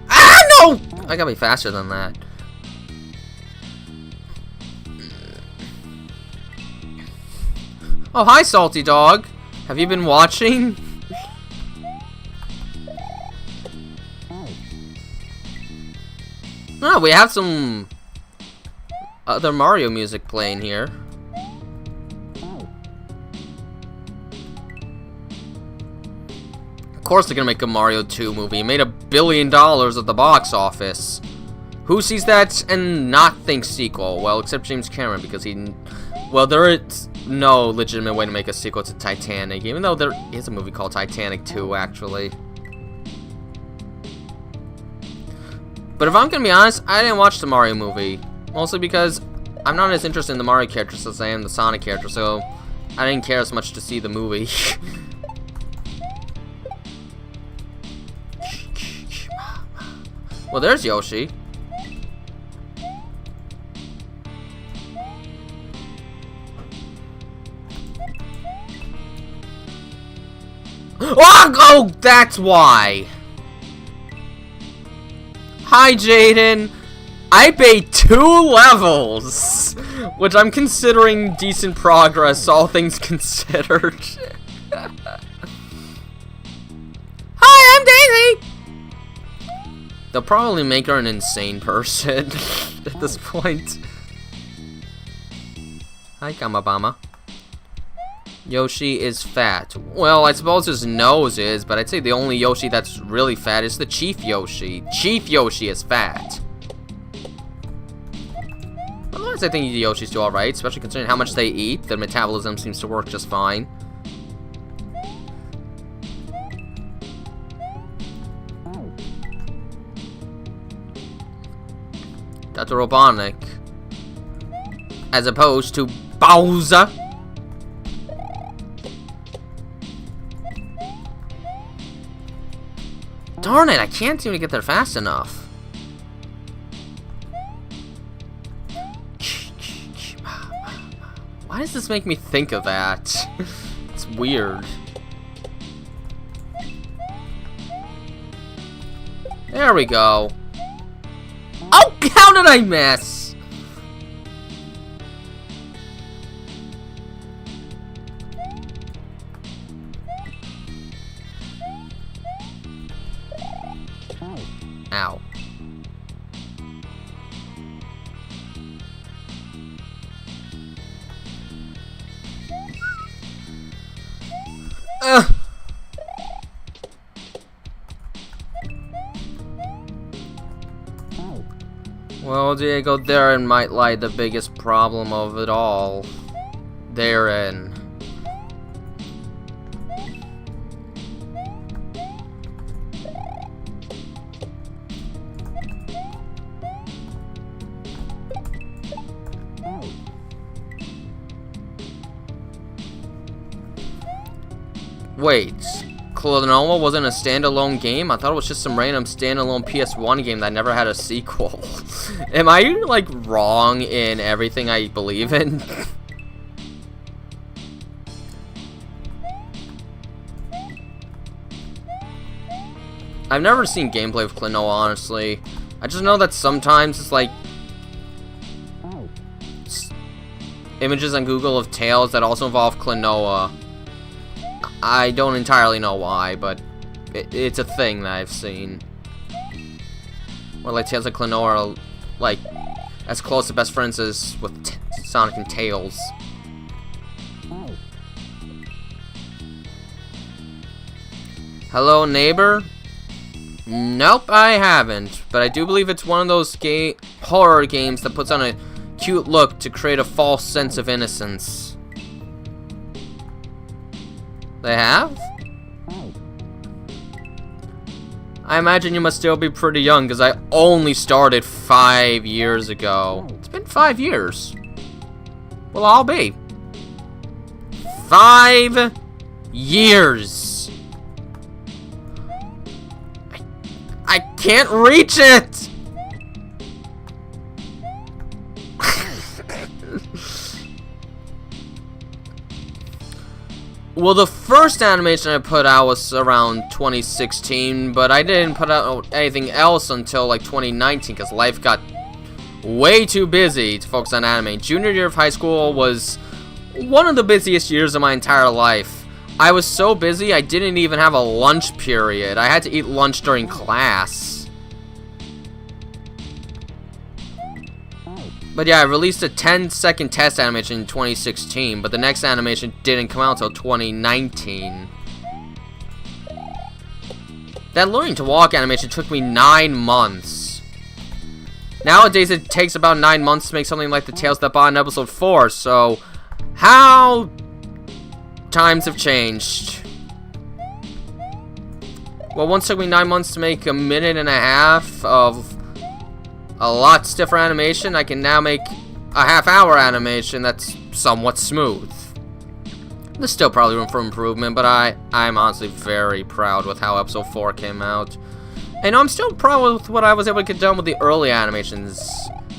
A: Ah, no! I gotta be faster than that. Oh, hi, Salty Dog. Have you been watching? Oh, we have some other Mario music playing here. Of course they're gonna make a Mario 2 movie. It made $1 billion at the box office. Who sees that and not think sequel? Well, except James Cameron, because he... Well, there is no legitimate way to make a sequel to Titanic, even though there is a movie called Titanic 2, actually. But if I'm gonna be honest, I didn't watch the Mario movie. Mostly because I'm not as interested in the Mario characters as I am the Sonic character, so I didn't care as much to see the movie. Well, there's Yoshi. Oh, that's why. Hi, Jaden. I beat 2 levels, which I'm considering decent progress, all things considered. Hi, I'm Daisy. They'll probably make her an insane person at this point. Hi, Kamabama. Yoshi is fat. Well, I suppose his nose is, but I'd say the only Yoshi that's really fat is the Chief Yoshi. Chief Yoshi is fat. Otherwise, I think the Yoshis do alright, especially considering how much they eat. Their metabolism seems to work just fine. Dr. Robotnik. As opposed to Bowser. Darn it, I can't seem to get there fast enough. Why does this make me think of that? It's weird. There we go. Oh, how did I miss? Ow. Well, Diego, therein might lie the biggest problem of it all. Therein. Wait, Klonoa wasn't a standalone game? I thought it was just some random standalone PS1 game that never had a sequel. Am I, like, wrong in everything I believe in? I've never seen gameplay of Klonoa, honestly. I just know that sometimes it's like images on Google of Tales that also involve Klonoa. I don't entirely know why, but it's a thing that I've seen. Or like Tales of Klonoa are like as close to best friends as with Sonic and Tails. Hello, neighbor? Nope, I haven't. But I do believe it's one of those horror games that puts on a cute look to create a false sense of innocence. They have? I imagine you must still be pretty young, because I only started 5 years ago. It's been 5 years. Well, I'll be. 5 years. I can't reach it! Well, the first animation I put out was around 2016, but I didn't put out anything else until like 2019 because life got way too busy to focus on anime. Junior year of high school was one of the busiest years of my entire life. I was so busy I didn't even have a lunch period. I had to eat lunch during class. But yeah, I released a 10-second test animation in 2016, but the next animation didn't come out until 2019. That learning to walk animation took me 9 months. Nowadays, it takes about 9 months to make something like the Tales That Bond episode 4, so how times have changed. Well, once it took me 9 months to make a minute and a half of a lot stiffer animation, I can now make a half-hour animation that's somewhat smooth. There's still probably room for improvement, but I'm honestly very proud with how episode 4 came out. And I'm still proud with what I was able to get done with the early animations,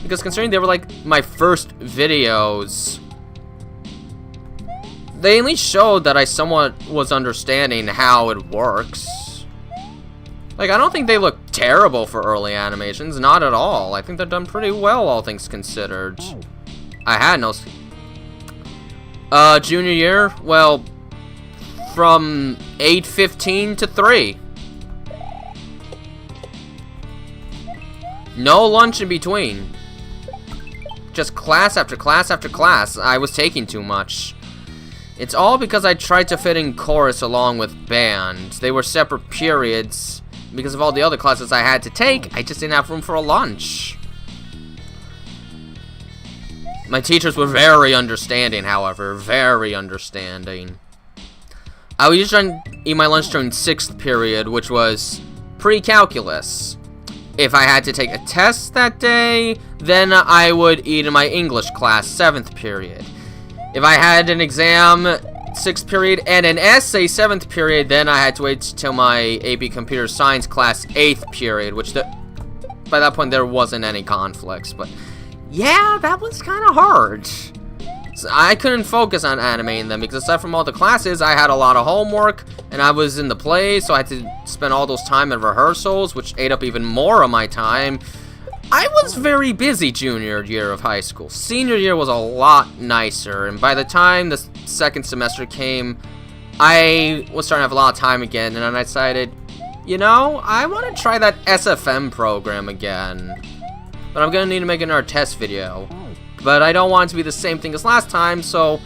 A: because considering they were like my first videos, they at least showed that I somewhat was understanding how it works. Like, I don't think they look terrible for early animations, not at all. I think they're done pretty well, all things considered. I had no... junior year? Well, from 8:15 to 3. No lunch in between. Just class after class after class. I was taking too much. It's all because I tried to fit in chorus along with band. They were separate periods. Because of all the other classes I had to take, I just didn't have room for a lunch. My teachers were very understanding, however. Very understanding. I was usually trying to eat my lunch during 6th period, which was pre-calculus. If I had to take a test that day, then I would eat in my English class, 7th period. If I had an exam, 6th period, and an essay, 7th period, then I had to wait till my AP Computer Science class, 8th period, which by that point there wasn't any conflicts, but yeah, that was kind of hard. So I couldn't focus on animating them because aside from all the classes, I had a lot of homework, and I was in the play, so I had to spend all those time in rehearsals, which ate up even more of my time. I was very busy junior year of high school. Senior year was a lot nicer, and by the time the 2nd semester came, I was starting to have a lot of time again, and then I decided, you know, I want to try that SFM program again. But I'm going to need to make another test video. But I don't want it to be the same thing as last time, so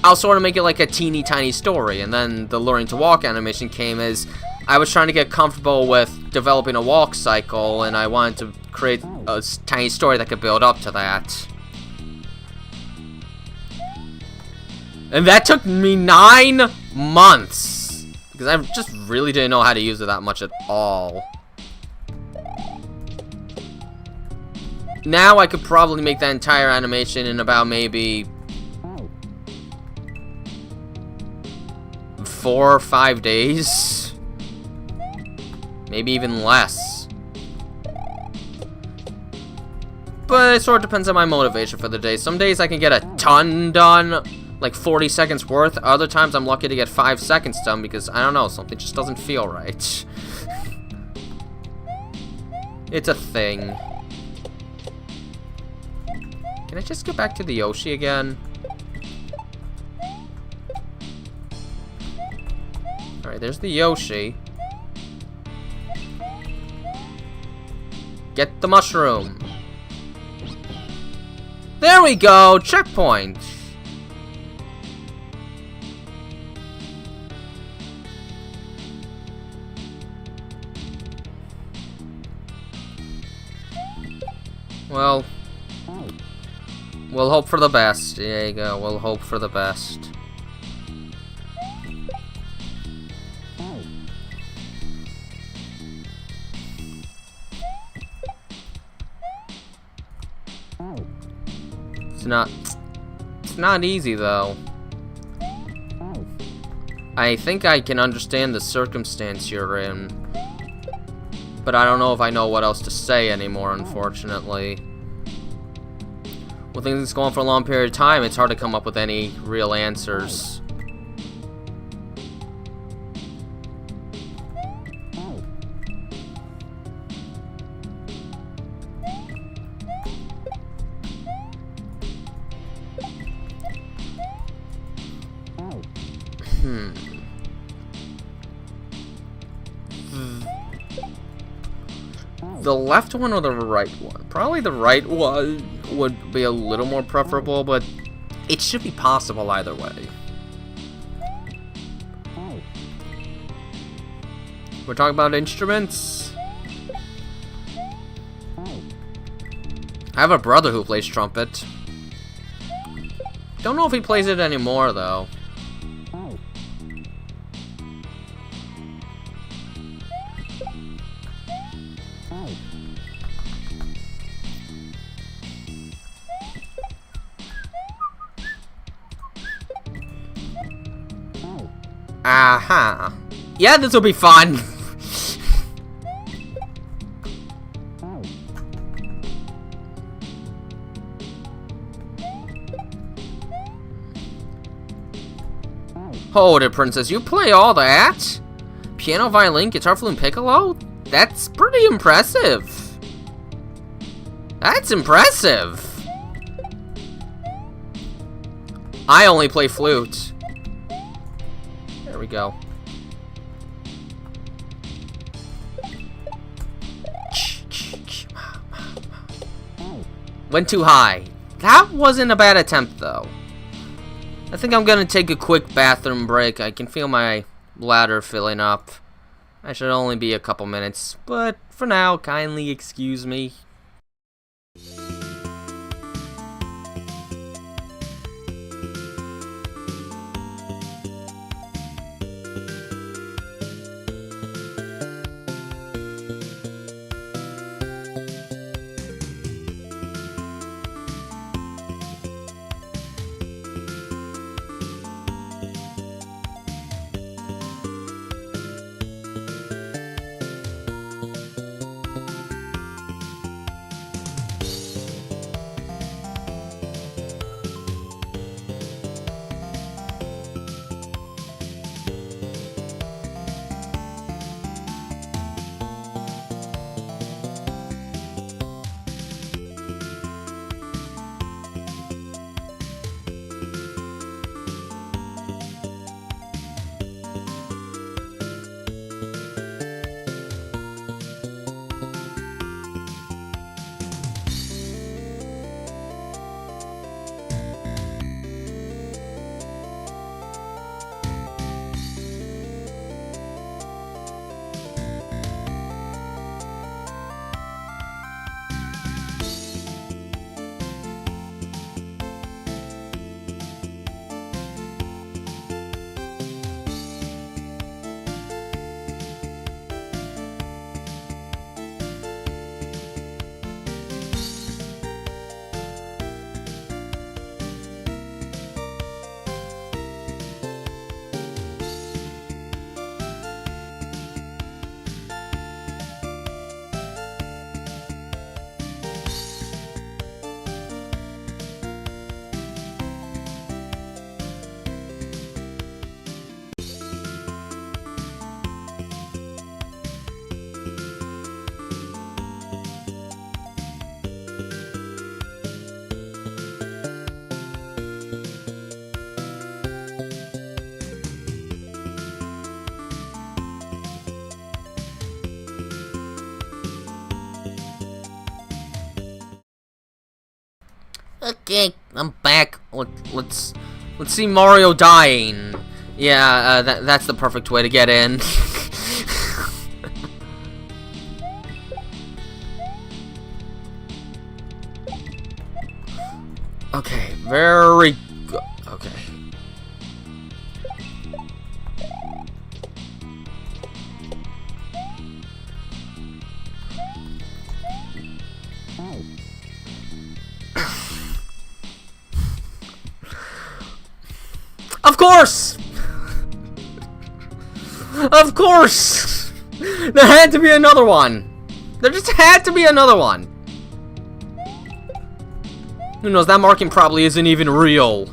A: I'll sort of make it like a teeny tiny story. And then the learning to walk animation came as I was trying to get comfortable with developing a walk cycle, and I wanted to create a tiny story that could build up to that. And that took me 9 months, because I just really didn't know how to use it that much at all. Now I could probably make that entire animation in about maybe 4 or 5 days. Maybe even less. But it sort of depends on my motivation for the day. Some days I can get a ton done, like 40 seconds worth. Other times I'm lucky to get 5 seconds done because, I don't know, something just doesn't feel right. It's a thing. Can I just get back to the Yoshi again? Alright, there's the Yoshi. Get the mushroom. There we go! Checkpoint! Well, we'll hope for the best. There you go. We'll hope for the best. It's not easy though. I think I can understand the circumstance you're in, but I don't know if I know what else to say anymore, unfortunately. When things go on for a long period of time, it's hard to come up with any real answers. The left one or the right one? Probably the right one would be a little more preferable, but it should be possible either way. We're talking about instruments. I have a brother who plays trumpet. Don't know if he plays it anymore though. Aha. Yeah, this will be fun. Hold it, princess. You play all that? Piano, violin, guitar, flute, piccolo? That's pretty impressive. That's impressive. I only play flute. There we go. Went too high. That wasn't a bad attempt, though. I think I'm gonna take a quick bathroom break. I can feel my bladder filling up. I should only be a couple minutes, but for now, kindly excuse me. Okay, I'm back. Let's see Mario dying. Yeah, that's the perfect way to get in. Okay, very good. Okay. Of course! Of course! There had to be another one! There just had to be another one! Who knows, that marking probably isn't even real.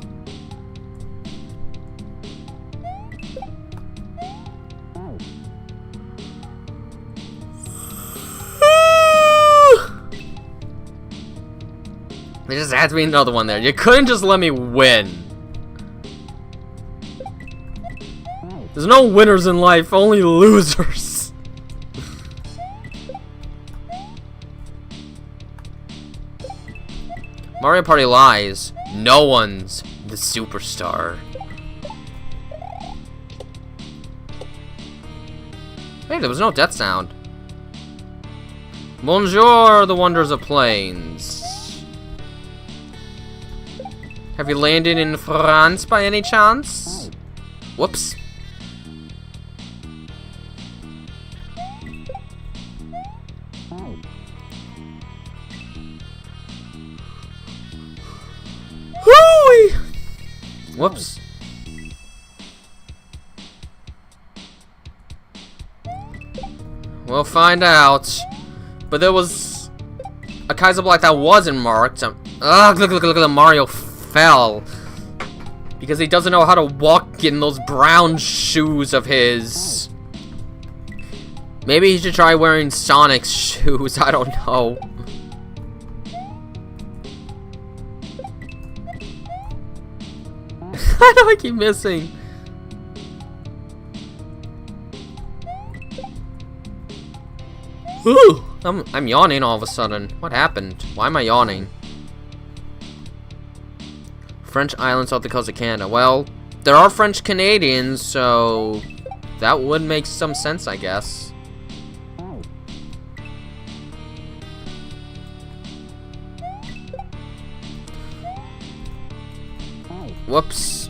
A: There just had to be another one there. You couldn't just let me win. There's no winners in life, only losers. Mario Party lies. No one's the superstar. Hey, there was no death sound. Bonjour, the wonders of plains. Have you landed in France by any chance? Whoops. Whoops. We'll find out. But there was a Kaizo block that wasn't marked. Ugh, look at Mario fell. Because he doesn't know how to walk in those brown shoes of his. Maybe he should try wearing Sonic's shoes, I don't know. How do I keep missing? Ooh, I'm yawning all of a sudden. What happened? Why am I yawning? French islands off the coast of Canada. Well, there are French Canadians, so that would make some sense, I guess. Whoops.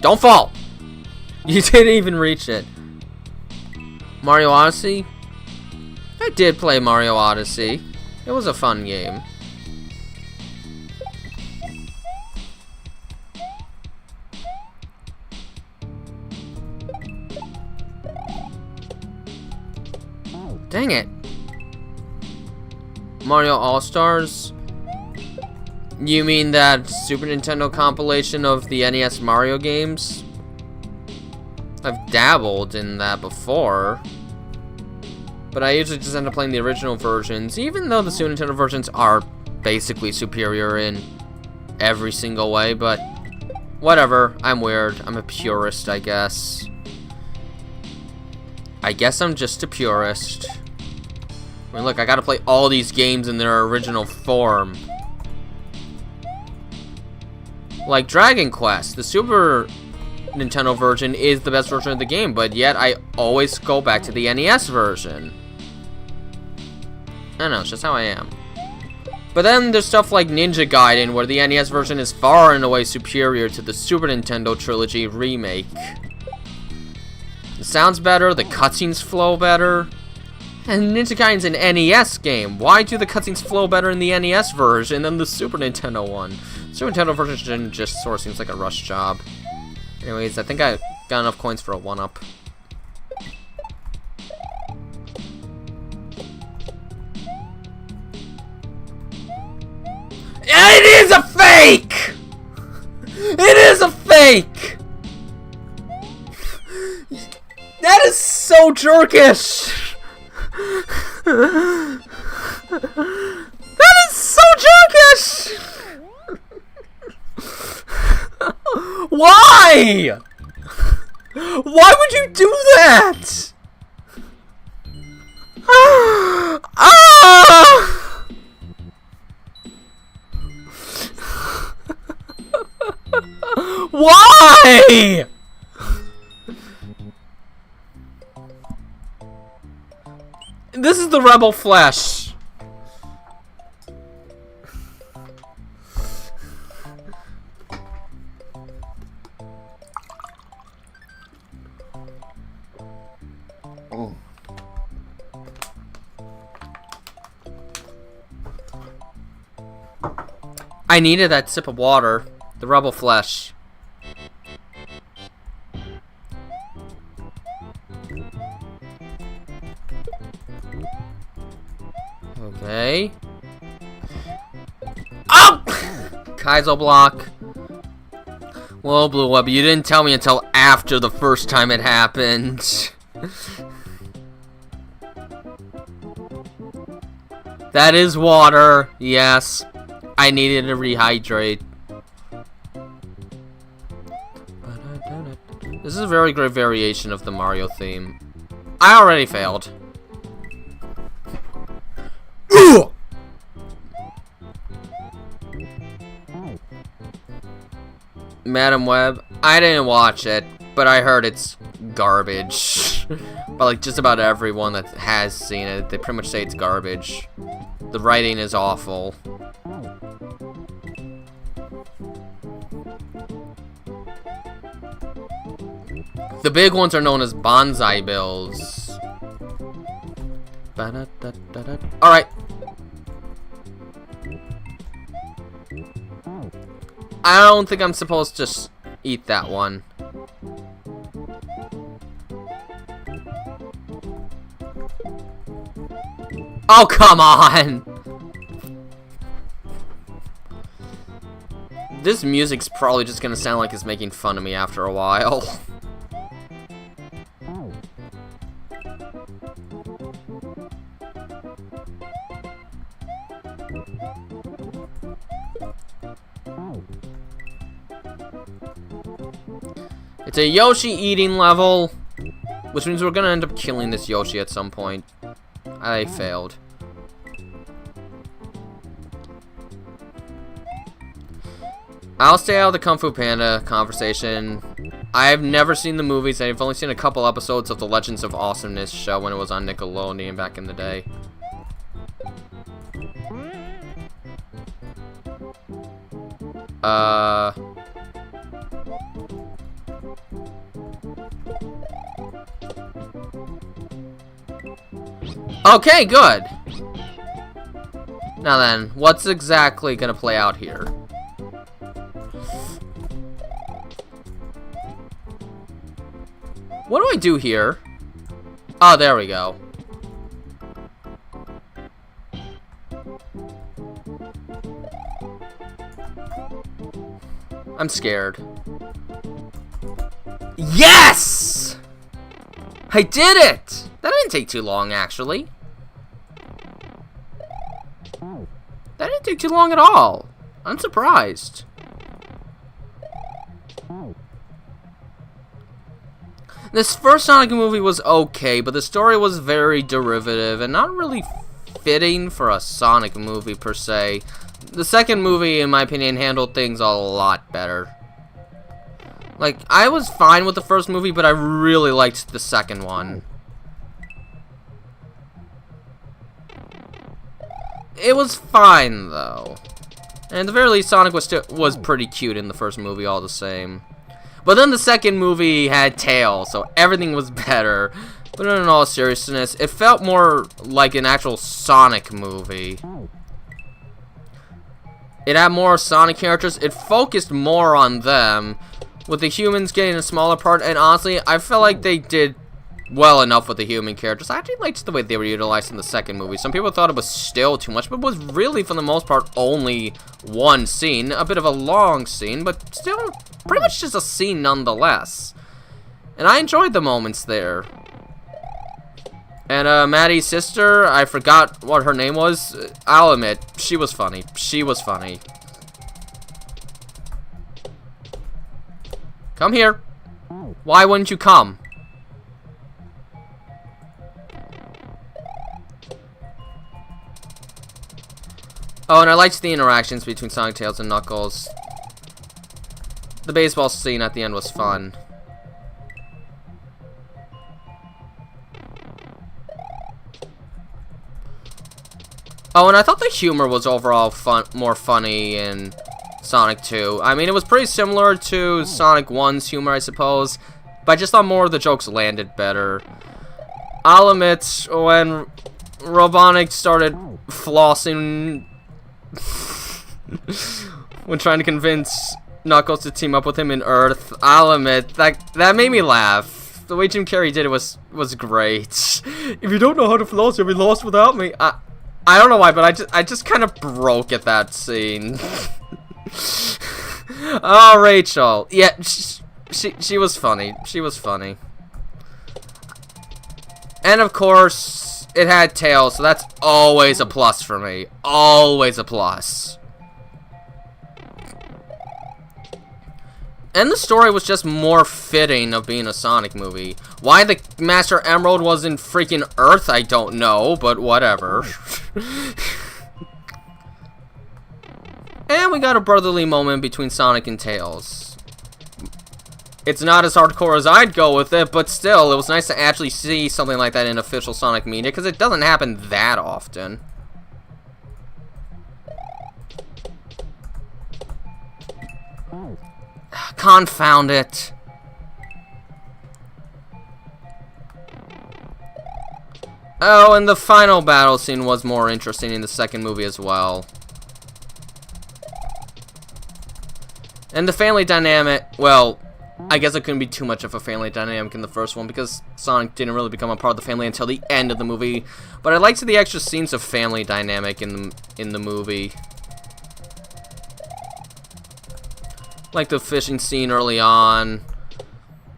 A: Don't fall! You didn't even reach it. Mario Odyssey? I did play Mario Odyssey. It was a fun game. Dang it. Mario All-Stars? You mean that Super Nintendo compilation of the NES Mario games? I've dabbled in that before. But I usually just end up playing the original versions, even though the Super Nintendo versions are basically superior in every single way, but whatever. I'm weird. I'm a purist, I guess. I guess I'm just a purist. I mean, look, I gotta play all these games in their original form. Like Dragon Quest, the Super Nintendo version is the best version of the game, but yet I always go back to the NES version. I don't know, it's just how I am. But then there's stuff like Ninja Gaiden, where the NES version is far and away superior to the Super Nintendo Trilogy remake. It sounds better, the cutscenes flow better. And Ninja Gaiden's an NES game. Why do the cutscenes flow better in the NES version than the Super Nintendo one? Super Nintendo version just sort of seems like a rush job. Anyways, I think I got enough coins for a 1-up. It is a fake! It is a fake! That is so jerkish! That is so jerkish! Why? Why would you do that? Why? This is the Rebel Flesh. Oh. I needed that sip of water. The Rebel Flesh. Okay. Oh! Kaizo block. Well, Blue Web, you didn't tell me until after the first time it happened. That is water. Yes. I needed to rehydrate. This is a very great variation of the Mario theme. I already failed. Madam Web, I didn't watch it, but I heard it's garbage. But like just about everyone that has seen it, they pretty much say it's garbage. The writing is awful. The big ones are known as bonsai bills. Alright. I don't think I'm supposed to just eat that one. Oh, come on! This music's probably just gonna sound like it's making fun of me after a while. It's a Yoshi eating level, which means we're gonna end up killing this Yoshi at some point. I failed. I'll stay out of the Kung Fu Panda conversation. I've never seen the movies. I've only seen a couple episodes of the Legends of Awesomeness show when it was on Nickelodeon back in the day. Okay, good. Now then, what's exactly gonna play out here? What do I do here? Oh, there we go. I'm scared. Yes! I did it! That didn't take too long, actually. That didn't take too long at all. I'm surprised. This first Sonic movie was okay, but the story was very derivative and not really fitting for a Sonic movie per se. The second movie, in my opinion, handled things a lot better. Like, I was fine with the first movie, but I really liked the second one. It was fine, though. And at the very least, Sonic was pretty cute in the first movie all the same. But then the second movie had Tails, so everything was better. But in all seriousness, it felt more like an actual Sonic movie. It had more Sonic characters. It focused more on them, with the humans getting a smaller part. And honestly, I felt like they did well enough with the human characters. I actually liked the way they were utilized in the second movie. Some people thought it was still too much, but it was really, for the most part, only one scene. A bit of a long scene, but still pretty much just a scene nonetheless. And I enjoyed the moments there. And Maddie's sister, I forgot what her name was. I'll admit, she was funny. She was funny. Come here. Why wouldn't you come? Oh, and I liked the interactions between Sonic, Tails, and Knuckles. The baseball scene at the end was fun. Oh, and I thought the humor was overall more funny in Sonic 2. I mean, it was pretty similar to Sonic 1's humor, I suppose, but I just thought more of the jokes landed better. I'll admit, when Robotnik started flossing when trying to convince Knuckles to team up with him in Earth, I'll admit, that made me laugh. The way Jim Carrey did it was great. If you don't know how to floss, you'll be lost without me. I don't know why, but I just kind of broke at that scene. Oh, Rachel. Yeah, she was funny. She was funny. And of course, it had Tails, so that's always a plus for me. Always a plus. And the story was just more fitting of being a Sonic movie. Why the Master Emerald was in freaking Earth, I don't know, but whatever. And we got a brotherly moment between Sonic and Tails. It's not as hardcore as I'd go with it, but still, it was nice to actually see something like that in official Sonic media, because it doesn't happen that often. Confound it. Oh, and the final battle scene was more interesting in the second movie as well. And the family dynamic, well, I guess it couldn't be too much of a family dynamic in the first one because Sonic didn't really become a part of the family until the end of the movie. But I liked the extra scenes of family dynamic in the movie. Like the fishing scene early on,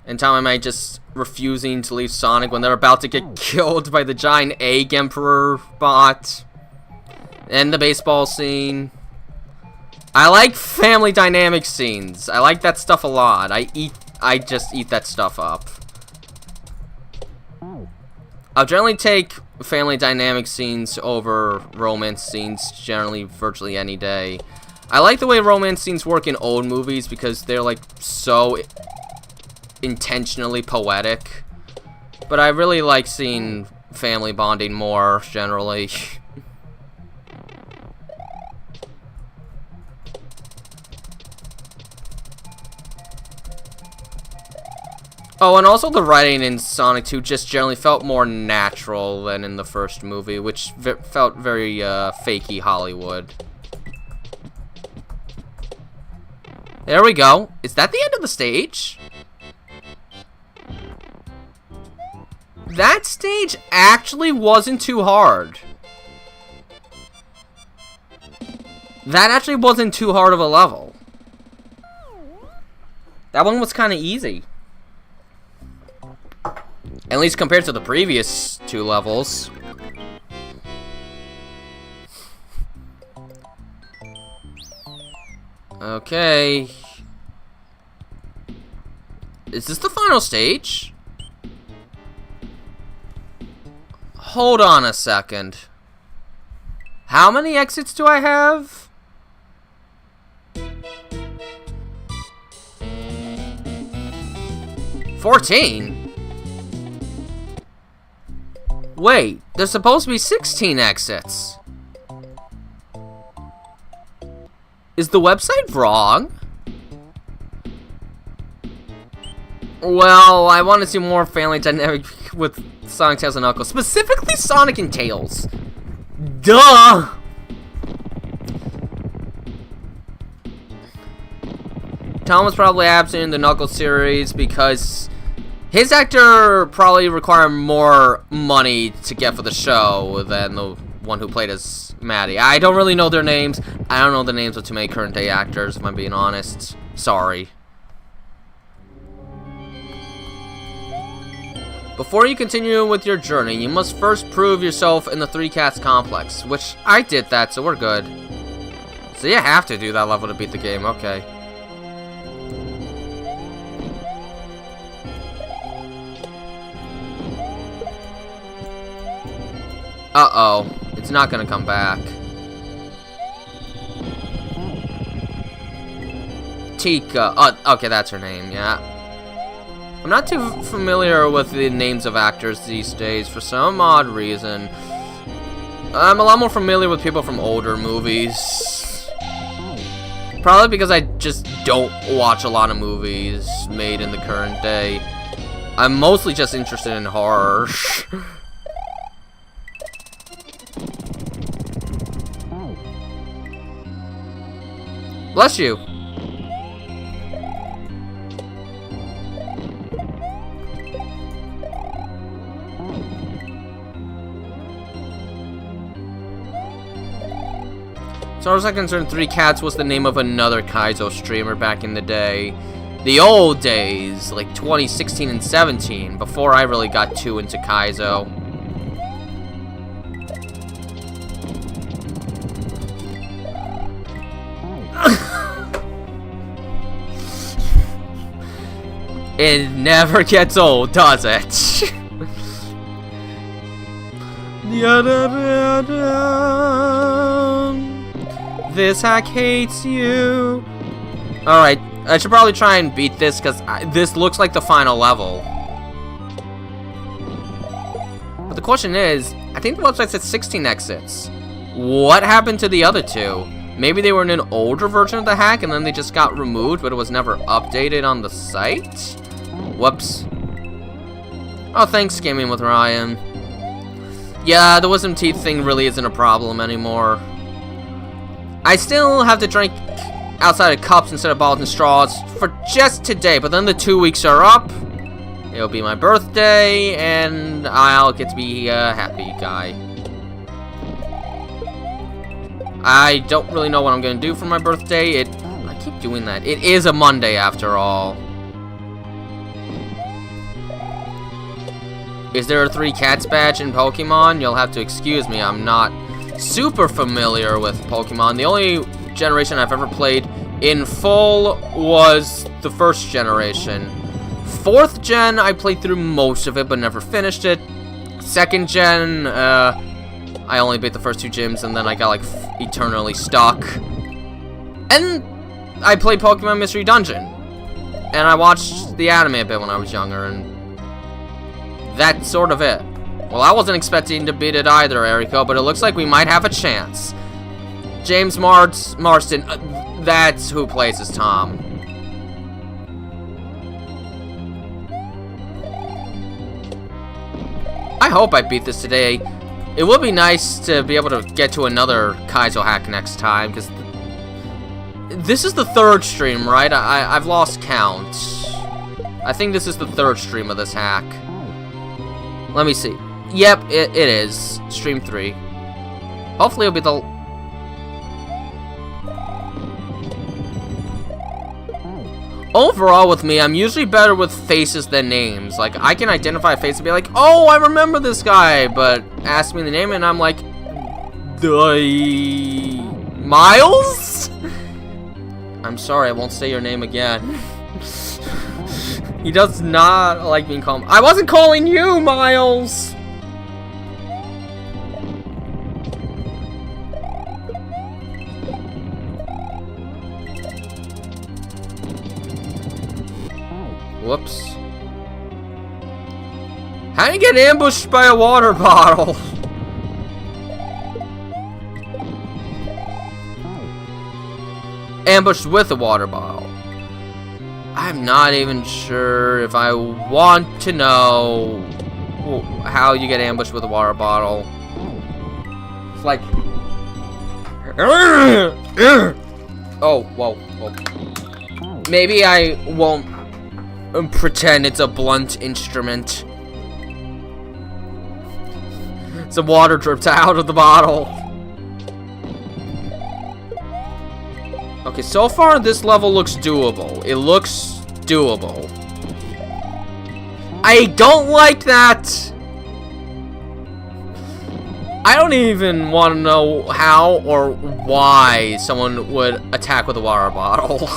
A: and Tom and May just refusing to leave Sonic when they're about to get killed by the giant Egg Emperor bot, and the baseball scene. I like family dynamic scenes. I like that stuff a lot. I just eat that stuff up. I'll generally take family dynamic scenes over romance scenes generally virtually any day. I like the way romance scenes work in old movies because they're like so intentionally poetic. But I really like seeing family bonding more generally. Oh, and also the writing in Sonic 2 just generally felt more natural than in the first movie, which felt very fakey Hollywood. There we go. Is that the end of the stage? That stage actually wasn't too hard. That actually wasn't too hard of a level. That one was kind of easy. At least compared to the previous 2 levels. Okay. Is this the final stage? Hold on a second. How many exits do I have? $14? Wait, there's supposed to be 16 exits. Is the website wrong? Well, I want to see more family dynamic with Sonic, Tails, and Knuckles. Specifically Sonic and Tails. Duh! Tom was probably absent in the Knuckles series because his actor probably required more money to get for the show than the one who played as Maddie. I don't really know their names. I don't know the names of too many current day actors, if I'm being honest. Sorry. Before you continue with your journey, you must first prove yourself in the Three Cats Complex, which I did that, so we're good. So you have to do that level to beat the game, okay. Uh-oh. It's not gonna come back. Tika. Oh, okay, that's her name, yeah. I'm not too familiar with the names of actors these days for some odd reason. I'm a lot more familiar with people from older movies. Probably because I just don't watch a lot of movies made in the current day. I'm mostly just interested in horror. Bless you. As far as I'm concerned, Three Cats was the name of another Kaizo streamer back in the day. The old days, like 2016 and 17, before I really got too into Kaizo. It never gets old, does it? This hack hates you. Alright, I should probably try and beat this because this looks like the final level. But the question is, I think the website said 16 exits. What happened to the other 2? Maybe they were in an older version of the hack and then they just got removed, but it was never updated on the site? Whoops. Oh, thanks, Gaming with Ryan. Yeah, the wisdom teeth thing really isn't a problem anymore. I still have to drink outside of cups instead of bottles and straws for just today, but then the 2 weeks are up. It'll be my birthday, and I'll get to be a happy guy. I don't really know what I'm gonna do for my birthday. I keep doing that. It is a Monday after all. Is there a Three Cats badge in Pokemon? You'll have to excuse me, I'm not super familiar with Pokemon. The only generation I've ever played in full was the first generation. 4th gen, I played through most of it, but never finished it. second gen, I only beat the first 2 gyms, and then I got, like, eternally stuck. And I played Pokemon Mystery Dungeon. And I watched the anime a bit when I was younger, and that's sort of it. Well, I wasn't expecting to beat it either, Eriko, but it looks like we might have a chance. James Marston, that's who plays as Tom. I hope I beat this today. It would be nice to be able to get to another Kaizo hack next time, because this is the 3rd stream, right? I've lost count. I think this is the 3rd stream of this hack. Let me see. Yep, it is. Stream 3. Hopefully it'll be the... Overall with me, I'm usually better with faces than names. Like, I can identify a face and be like, oh, I remember this guy, but ask me the name and I'm like, Miles? I'm sorry, I won't say your name again. He does not like being called. I wasn't calling you, Miles! Whoops. How do you get ambushed by a water bottle? Ambushed with a water bottle. I'm not even sure if I want to know how you get ambushed with a water bottle. It's like... Oh, whoa. Maybe I won't pretend it's a blunt instrument. Some water dripped out of the bottle. Okay, so far this level looks doable. It looks doable. I don't like that! I don't even want to know how or why someone would attack with a water bottle.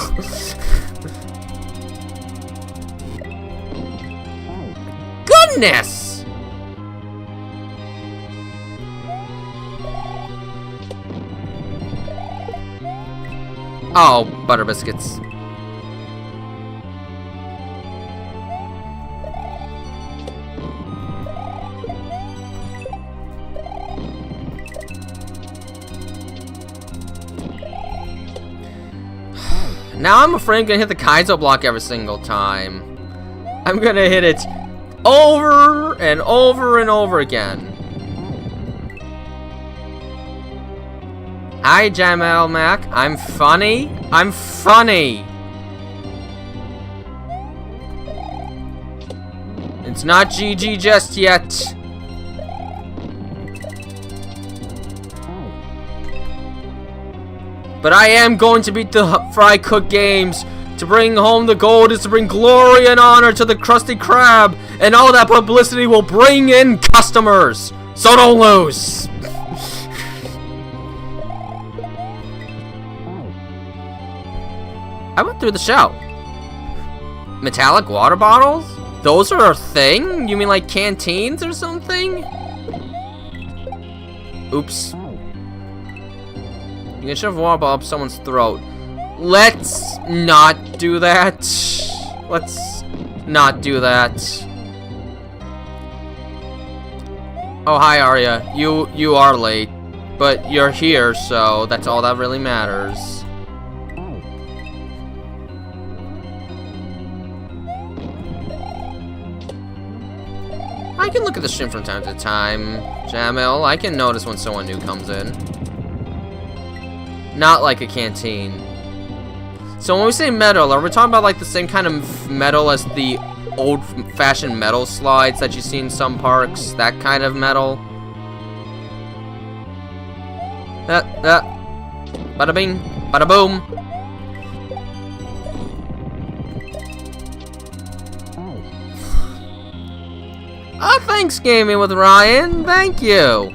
A: Goodness! Oh, butter biscuits. Now I'm afraid I'm gonna hit the Kaizo block every single time. I'm gonna hit it over and over and over again. Hi, Jamel Mac. I'm funny. I'm funny. It's not GG just yet. But I am going to beat the Fry Cook Games. To bring home the gold is to bring glory and honor to the Krusty Krab. And all that publicity will bring in customers. So don't lose. I went through the show. Metallic water bottles? Those are a thing? You mean like canteens or something? Oops. You can shove a water bottle up someone's throat. Let's not do that. Let's not do that. Oh, hi, Arya. You are late. But you're here, so that's all that really matters. I can look at the stream from time to time, Jamil. I can notice when someone new comes in. Not like a canteen. So when we say metal, are we talking about like the same kind of metal as the old-fashioned metal slides that you see in some parks? That kind of metal? Bada bing, bada boom. Oh, thanks, Gaming with Ryan. Thank you.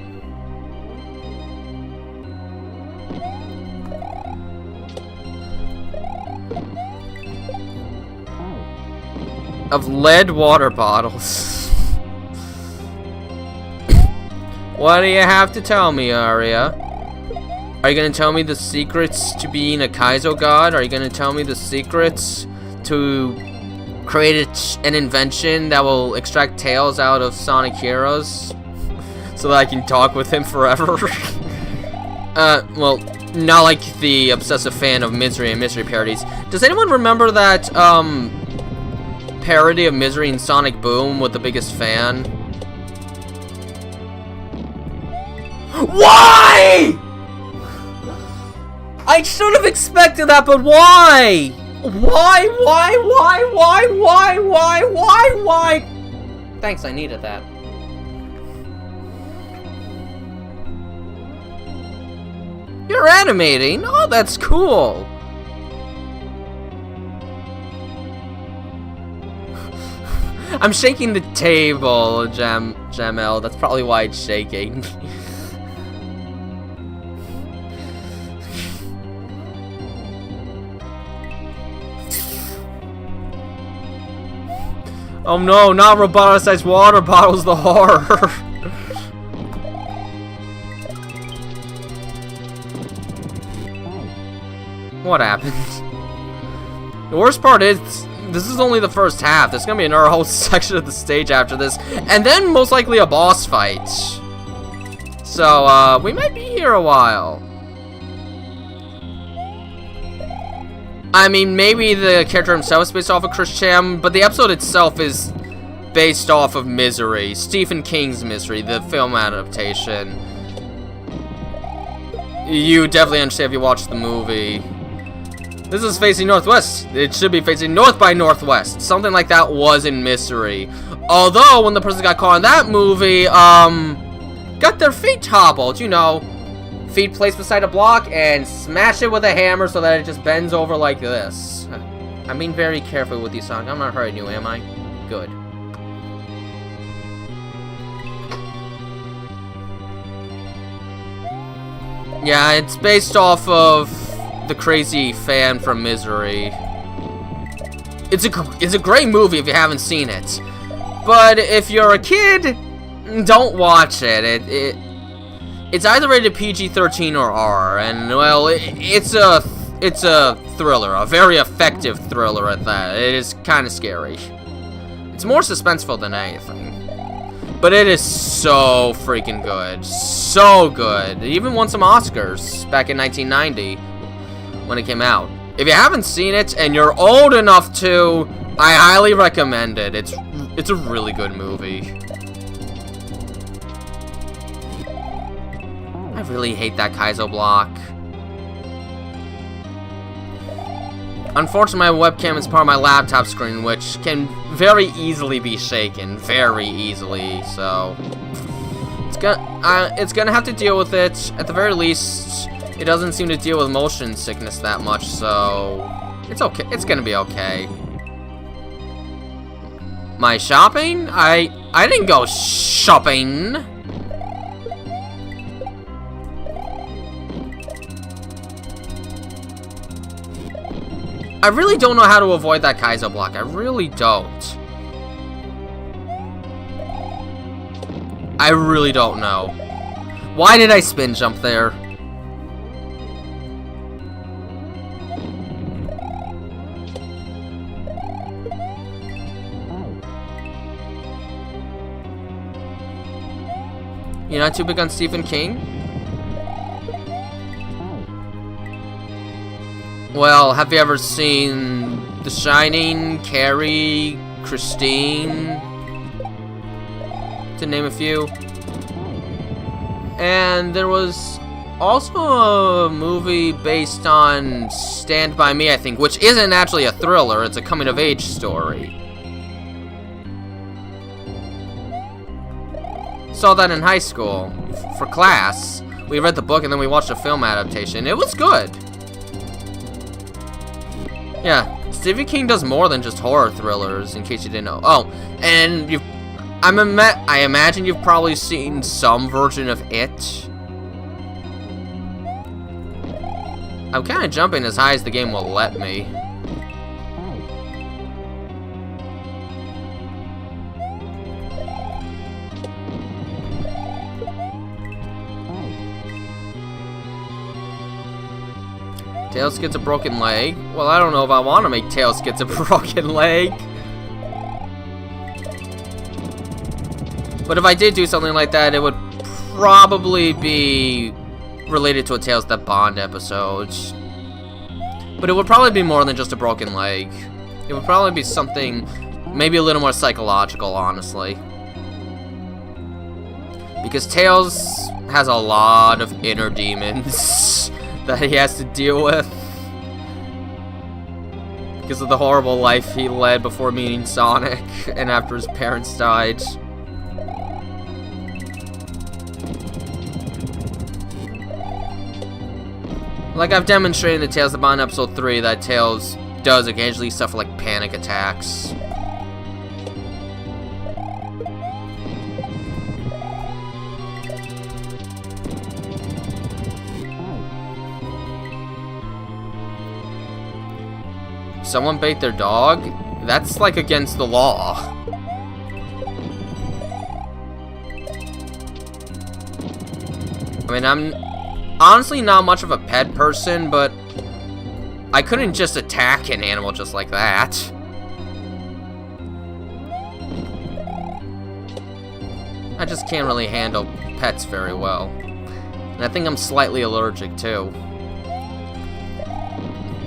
A: Of lead water bottles. What do you have to tell me, Arya? Are you gonna tell me the secrets to being a Kaizo god? Are you gonna tell me the secrets to create an invention that will extract tails out of Sonic heroes? So that I can talk with him forever? Well, not like the obsessive fan of Misery and Mystery parodies. Does anyone remember that, parody of Misery and Sonic Boom with the biggest fan? Why?! I should have expected that, but why? Why? Thanks, I needed that. You're animating? Oh, that's cool. I'm shaking the table, Jamel. That's probably why it's shaking. Oh no, not roboticized water bottles, the horror. What happened? The worst part is, this is only the first half. There's gonna be another whole section of the stage after this, and then most likely a boss fight. So, we might be here a while. I mean, maybe the character himself is based off of Chris Cham, but the episode itself is based off of Misery, Stephen King's Misery, the film adaptation. You definitely understand if you watch the movie. This is facing northwest. It should be facing north by northwest. Something like that was in Misery. Although, when the person got caught in that movie, got their feet toppled, you know. Feet placed beside a block and smash it with a hammer so that it just bends over like this. I'm being very careful with these songs. I'm not hurting you, am I? Good. Yeah, it's based off of the crazy fan from Misery. It's a great movie if you haven't seen it. But if you're a kid, don't watch it. It's either rated PG-13 or R, and well, it's a thriller, a very effective thriller at that. It is kind of scary. It's more suspenseful than anything, but it is so freaking good, so good. It even won some Oscars back in 1990 when it came out. If you haven't seen it and you're old enough to, I highly recommend it. It's a really good movie. I really hate that Kaizo block. Unfortunately, my webcam is part of my laptop screen, which can very easily be shaken. Very easily, so... It's gonna have to deal with it. At the very least, it doesn't seem to deal with motion sickness that much, so... It's okay. It's gonna be okay. My shopping? I didn't go shopping. I really don't know how to avoid that Kaizo block. I really don't. I really don't know. Why did I spin jump there? You're not too big on Stephen King? Well, have you ever seen The Shining, Carrie, Christine, to name a few? And there was also a movie based on Stand By Me, I think, which isn't actually a thriller, it's a coming-of-age story. Saw that in high school, for class. We read the book and then we watched a film adaptation. It was good. Yeah, Stephen King does more than just horror thrillers, in case you didn't know. Oh, and I imagine you've probably seen some version of It. I'm kind of jumping as high as the game will let me. Tails gets a broken leg? Well, I don't know if I want to make Tails gets a broken leg. But if I did do something like that, it would probably be related to a Tails That Bond episode. But it would probably be more than just a broken leg. It would probably be something maybe a little more psychological, honestly. Because Tails has a lot of inner demons that he has to deal with. Because of the horrible life he led before meeting Sonic and after his parents died. Like I've demonstrated in the Tails of Bond episode 3 that Tails does occasionally suffer like panic attacks. Someone bait their dog? That's like against the law. I mean, I'm honestly not much of a pet person, but I couldn't just attack an animal just like that. I just can't really handle pets very well. And I think I'm slightly allergic too.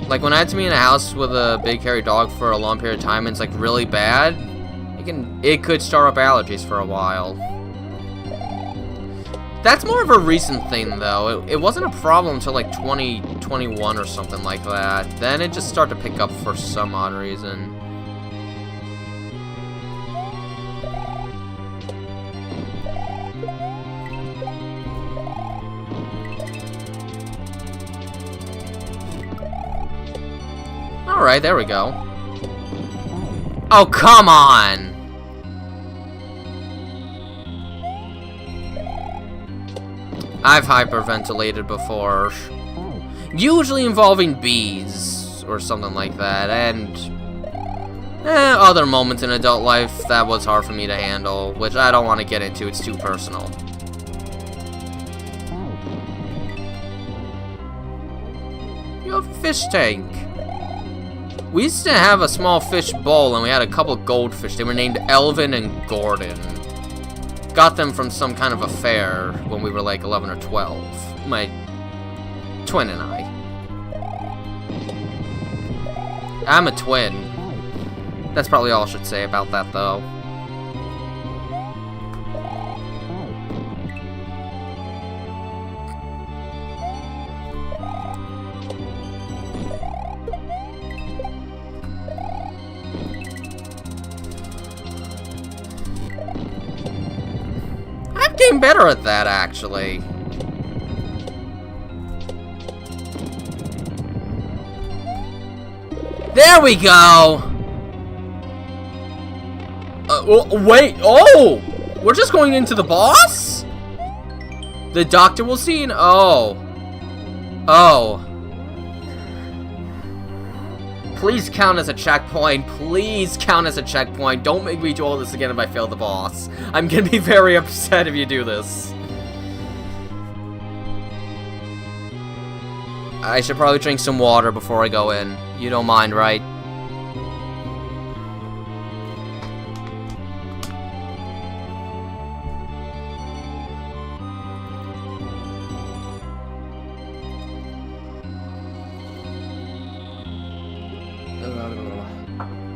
A: Like when I had to be in a house with a big hairy dog for a long period of time and it's like really bad, it could start up allergies for a while. That's more of a recent thing though. It wasn't a problem until like 2021 or something like that. Then it just started to pick up for some odd reason. Alright, there we go. Oh, come on! I've hyperventilated before. Usually involving bees or something like that, and other moments in adult life that was hard for me to handle, which I don't want to get into, it's too personal. You have a fish tank. We used to have a small fish bowl, and we had a couple of goldfish. They were named Elvin and Gordon. Got them from some kind of a fair when we were like 11 or 12. My twin and I. I'm a twin. That's probably all I should say about that, though. Getting better at that, actually. There we go! Wait, oh! We're just going into the boss? The doctor will see and oh. Oh. Please count as a checkpoint. Please count as a checkpoint. Don't make me do all this again if I fail the boss. I'm gonna be very upset if you do this. I should probably drink some water before I go in. You don't mind, right?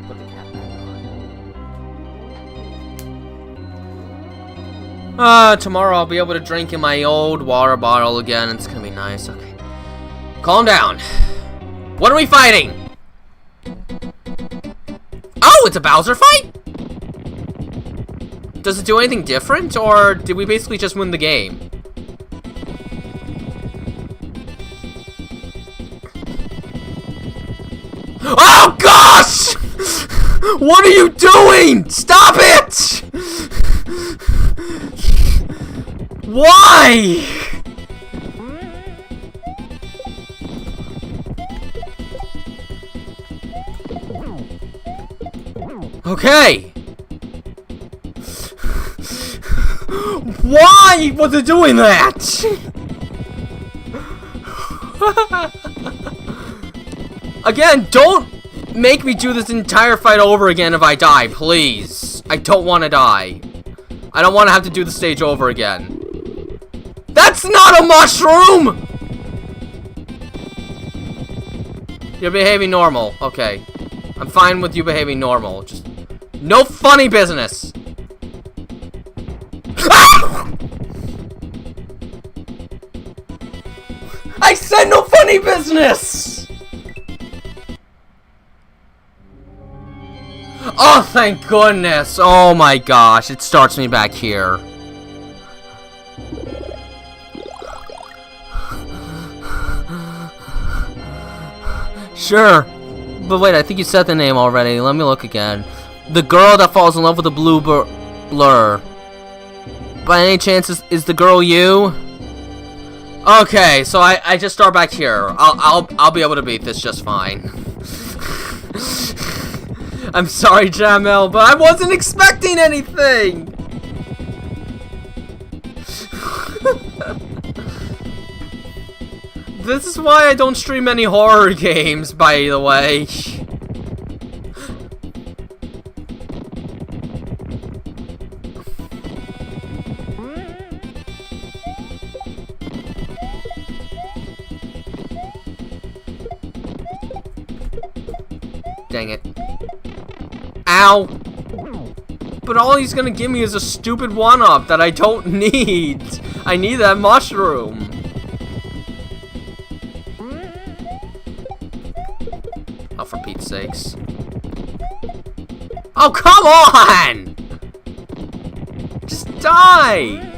A: Put the cap back on. Tomorrow I'll be able to drink in my old water bottle again. It's gonna be nice. Okay. Calm down. What are we fighting? Oh, it's a Bowser fight? Does it do anything different, or did we basically just win the game? Oh gosh! What are you doing? Stop it! Why? Okay. Why was it doing that? Again, don't make me do this entire fight over again if I die, please. I don't want to die. I don't want to have to do the stage over again. That's not a mushroom! You're behaving normal. Okay. I'm fine with you behaving normal. Just no funny business. I said no funny business! Oh, thank goodness. Oh my gosh, it starts me back here. Sure. But wait, I think you said the name already. Let me look again. The girl that falls in love with the blue blur. By any chance, is the girl you? Okay, so I just start back here. I'll be able to beat this just fine. I'm sorry, Jamel, but I wasn't expecting anything. This is why I don't stream any horror games, by the way. Dang it. Ow! But all he's gonna give me is a stupid one-up that I don't need. I need that mushroom. Oh, for Pete's sakes. Oh, come on! Just die!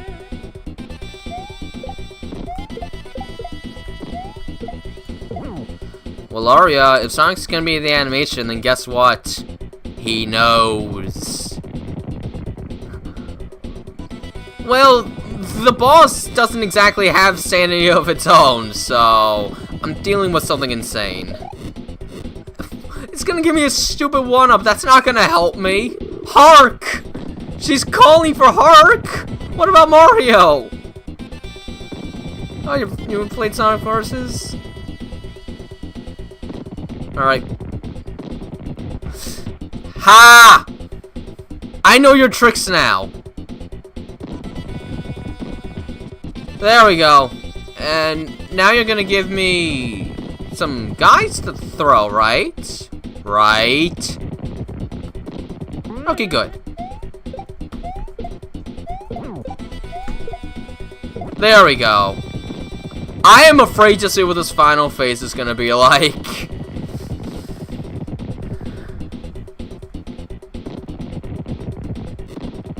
A: Well, Aria, if Sonic's gonna be in the animation, then guess what? He knows. Well, the boss doesn't exactly have sanity of its own, so I'm dealing with something insane. It's gonna give me a stupid one-up. That's not gonna help me. Hark! She's calling for Hark! What about Mario? Oh, you played Sonic Forces? Alright. Ha! I know your tricks now. There we go. And now you're gonna give me some guys to throw, right? Right. Okay, good. There we go. I am afraid to see what this final phase is gonna be like.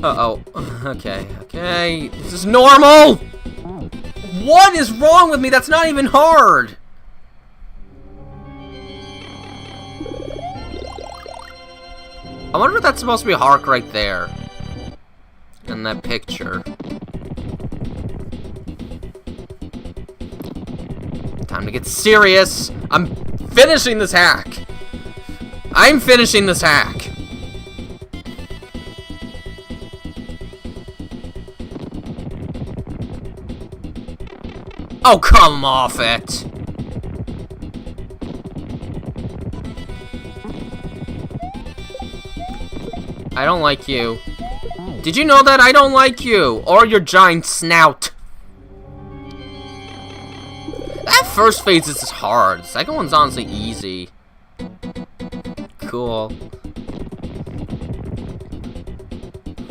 A: Uh-oh. Okay, okay. This is normal! What is wrong with me? That's not even hard! I wonder if that's supposed to be Hark right there. In that picture. Time to get serious! I'm finishing this hack! I'm finishing this hack! Oh, come off it! I don't like you. Did you know that I don't like you? Or your giant snout. That first phase is hard. The second one's honestly easy. Cool.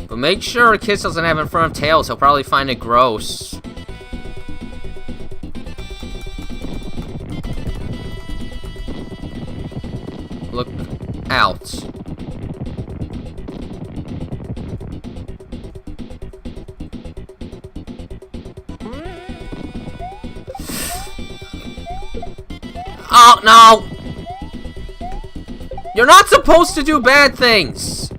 A: But make sure Kiss doesn't have it in front of Tails. He'll probably find it gross. Look out. Oh, no! You're not supposed to do bad things!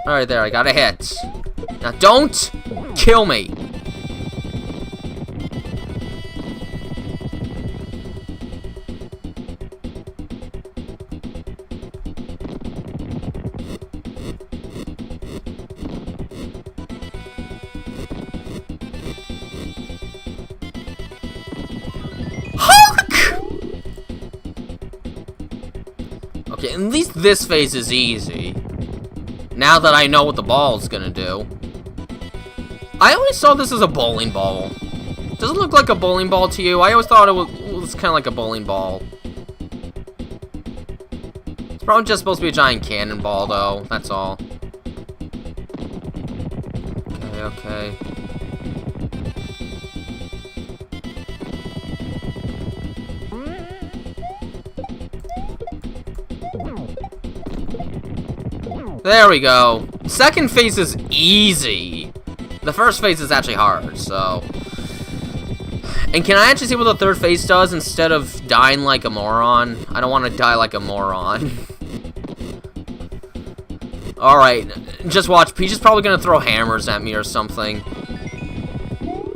A: Alright, there, I got a hit. Now don't kill me! Okay, at least this phase is easy. Now that I know what the ball's gonna do. I always saw this as a bowling ball. Does it look like a bowling ball to you? I always thought it was kind of like a bowling ball. It's probably just supposed to be a giant cannonball, though. That's all. Okay, okay. There we go. Second phase is easy. The first phase is actually hard, so... And can I actually see what the third phase does instead of dying like a moron? I don't want to die like a moron. Alright, just watch. Peach is probably going to throw hammers at me or something.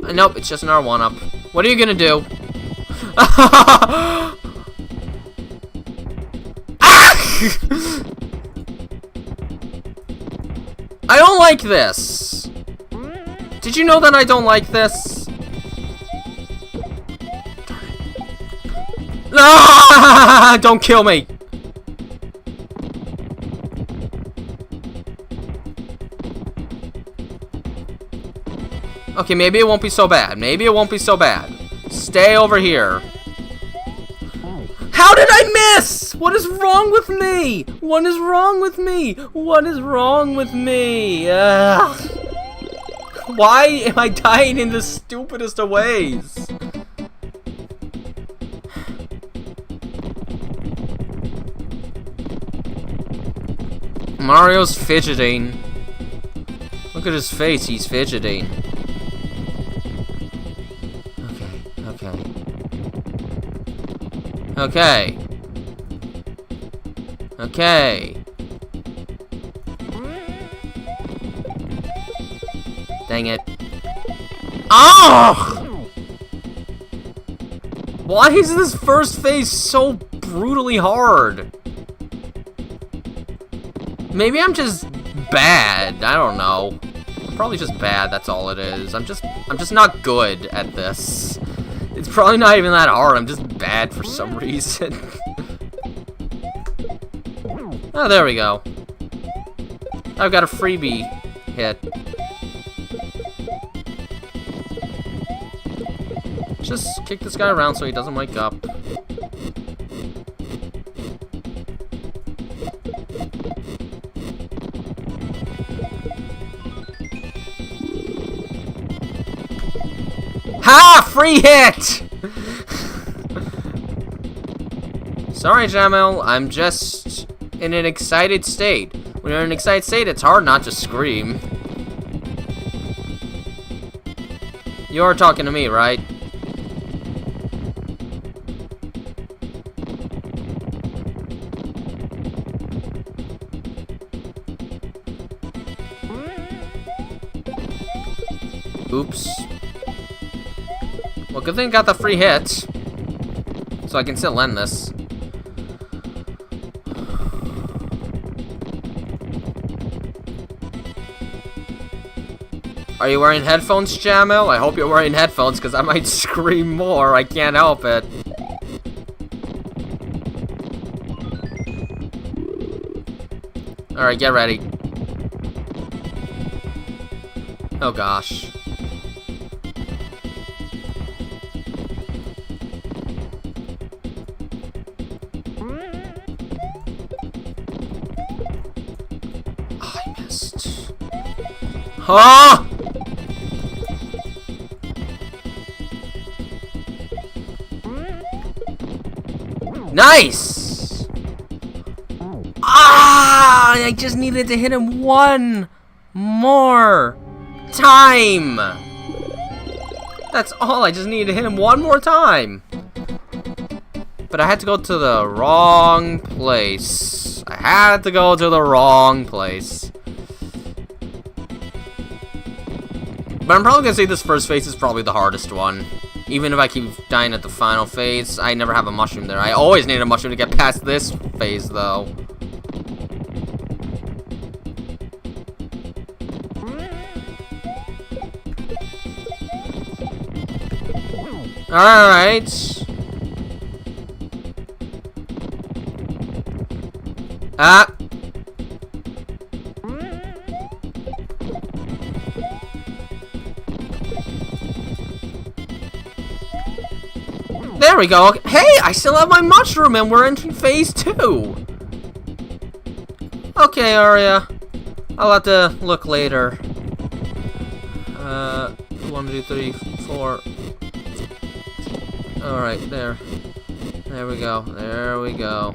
A: Nope, it's just another one-up. What are you going to do? I don't like this. Did you know that I don't like this? No! Don't kill me. Okay, maybe it won't be so bad. Maybe it won't be so bad. Stay over here. How did I miss? What is wrong with me? What is wrong with me? What is wrong with me? Ugh. Why am I dying in the stupidest of ways? Mario's fidgeting. Look at his face, he's fidgeting. Okay. Okay. Okay. Dang it. Oh! Why is this first phase so brutally hard? Maybe I'm just bad. I don't know. I'm probably just bad, that's all it is. I'm just not good at this. It's probably not even that hard, I'm just bad for some reason. Oh, there we go. I've got a freebie hit. Just kick this guy around so he doesn't wake up. Ha! Free hit! Sorry, Jamil. I'm just in an excited state. When you're in an excited state, it's hard not to scream. You're talking to me, right? Oops. Well, good thing I got the free hit. So I can still end this. Are you wearing headphones, Jamil? I hope you're wearing headphones, because I might scream more. I can't help it. Alright, get ready. Oh gosh. Oh, I missed. Ah! Nice! Ah! I just needed to hit him one more time! That's all, I just needed to hit him one more time. But I had to go to the wrong place. I had to go to the wrong place. But I'm probably gonna say this first phase is probably the hardest one. Even if I keep dying at the final phase, I never have a mushroom there. I always need a mushroom to get past this phase, though. Alright. Ah! There we go. Hey, I still have my mushroom and we're entering phase 2. Okay, Aria. I'll have to look later. 1, 2, 3, 4. Alright, there. There we go. There we go.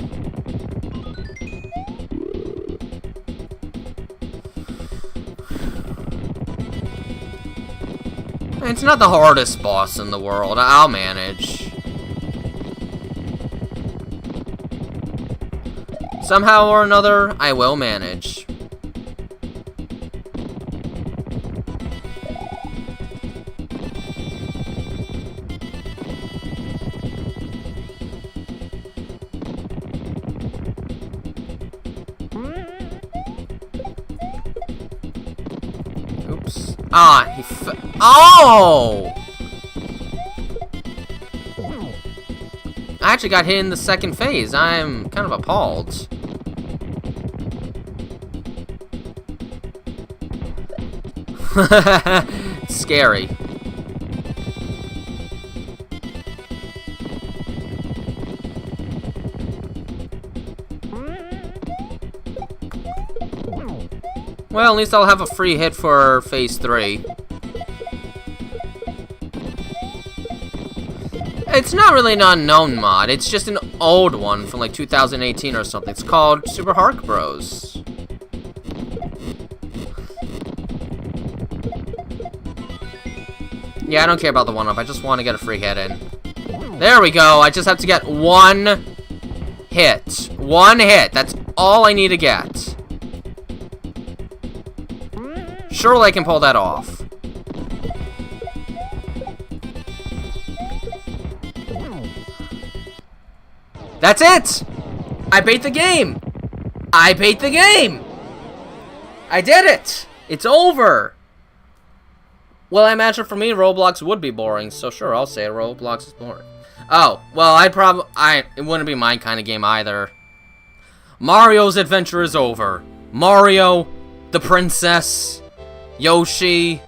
A: It's not the hardest boss in the world. I'll manage. Somehow or another, I will manage. Oops. Ah, oh! I actually got hit in the second phase. I'm kind of appalled. It's scary. Well, at least I'll have a free hit for phase 3. It's not really an unknown mod. It's just an old one from like 2018 or something. It's called Super Hark Bros. Yeah, I don't care about the 1-up. I just want to get a free hit in. There we go. I just have to get 1 hit. 1 hit. That's all I need to get. Surely I can pull that off. That's it! I beat the game! I beat the game! I did it! It's over! Well, I imagine for me, Roblox would be boring, so sure, I'll say Roblox is boring. Oh, well, it wouldn't be my kind of game either. Mario's adventure is over. Mario, the princess, Yoshi,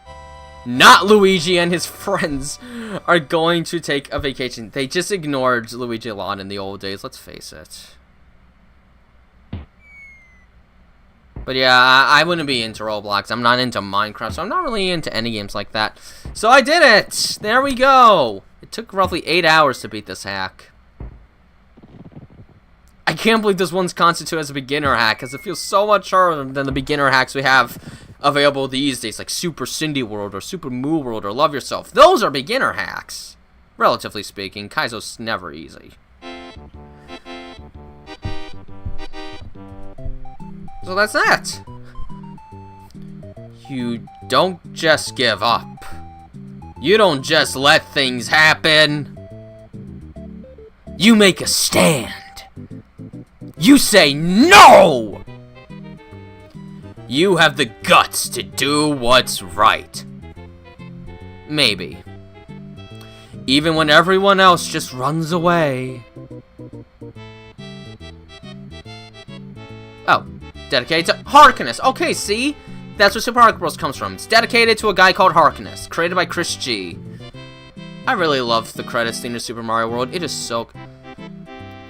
A: not Luigi and his friends are going to take a vacation. They just ignored Luigi a lot in the old days, let's face it. But yeah, I wouldn't be into Roblox. I'm not into Minecraft, so I'm not really into any games like that. So I did it! There we go! It took roughly 8 hours to beat this hack. I can't believe this one's constituted as a beginner hack, because it feels so much harder than the beginner hacks we have available these days, like Super Cindy World or Super Moo World or Love Yourself. Those are beginner hacks. Relatively speaking, Kaizo's never easy. So that's that. You don't just give up. You don't just let things happen. You make a stand. You say no! You have the guts to do what's right. Maybe. Even when everyone else just runs away. Oh. Dedicated to Harkness. Okay, see? That's where Super Hark Bros comes from. It's dedicated to a guy called Harkness, created by Chris G. I really love the credits theme to Super Mario World. It is so...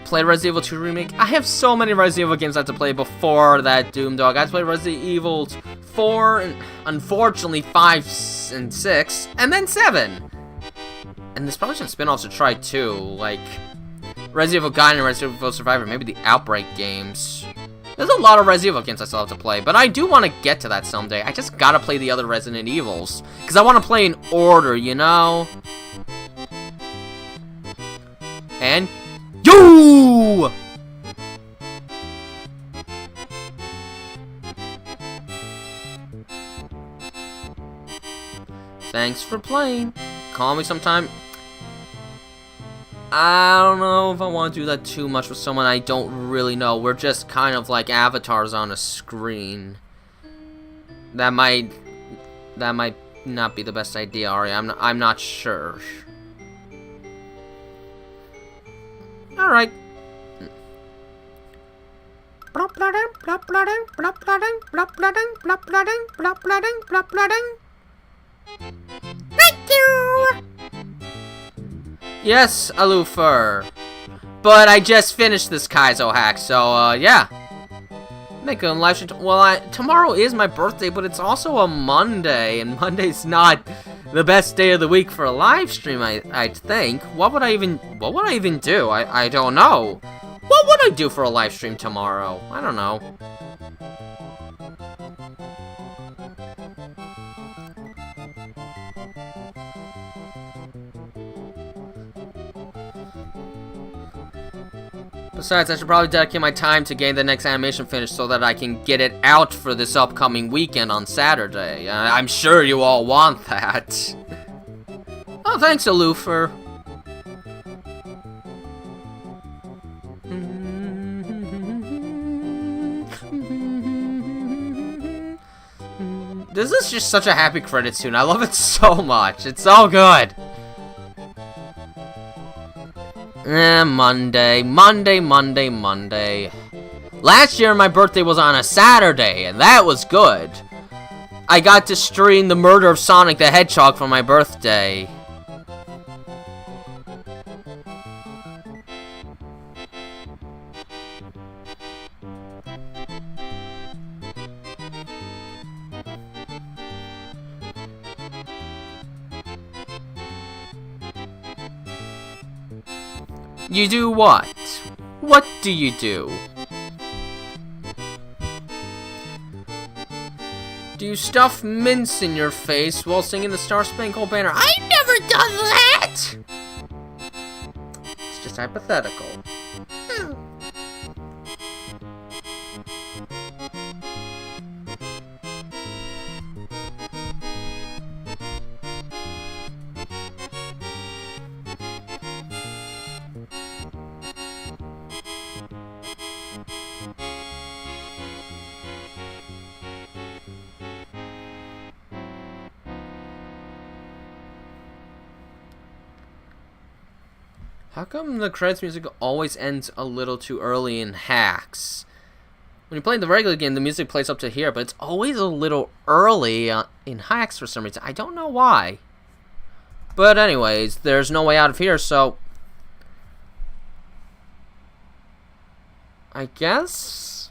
A: Played Resident Evil 2 Remake. I have so many Resident Evil games I had to play before that Doom Dog. I had to play Resident Evil 4, and unfortunately 5 and 6, and then 7. And there's probably some spin-offs to try too, like Resident Evil Guide and Resident Evil Survivor, maybe the Outbreak games. There's a lot of Resident Evil games I still have to play, but I do want to get to that someday. I just gotta play the other Resident Evils, because I want to play in order, you know? And... YOO! Thanks for playing. Call me sometime. I don't know if I want to do that too much with someone I don't really know. We're just kind of like avatars on a screen. That might not be the best idea, Ari. I'm not sure. All right.
B: Thank you!
A: Yes, Alufer. But I just finished this Kaizo hack, so, yeah. Make a live stream. Well, tomorrow is my birthday, but it's also a Monday, and Monday's not the best day of the week for a live stream, I think. What would I even do? I don't know. What would I do for a live stream tomorrow? I don't know. Besides, I should probably dedicate my time to getting the next animation finished so that I can get it out for this upcoming weekend on Saturday. I'm sure you all want that. Oh, thanks, Alufer. This is just such a happy credits tune. I love it so much. It's so good. Monday. Last year, my birthday was on a Saturday, and that was good. I got to stream the murder of Sonic the Hedgehog for my birthday. You do what? What do you do? Do you stuff mints in your face while singing the Star Spangled Banner? I've never done that! It's just hypothetical. How come the credits music always ends a little too early in hacks? When you play the regular game, the music plays up to here, but it's always a little early in hacks for some reason. I don't know why. But anyways, there's no way out of here, so I guess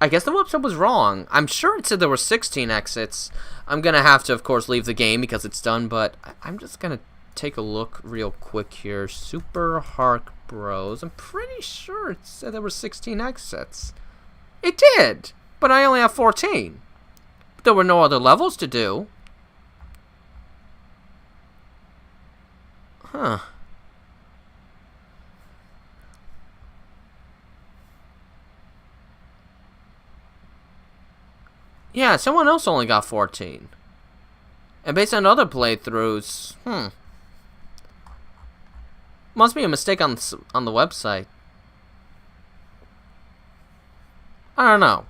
A: the website was wrong. I'm sure it said there were 16 exits. I'm gonna have to, of course, leave the game because it's done, but I'm just gonna take a look real quick here. Super Hark Bros. I'm pretty sure it said there were 16 exits. It did, but I only have 14. There were no other levels to do. Huh. Yeah, someone else only got 14. And based on other playthroughs, must be a mistake on the website. I don't know.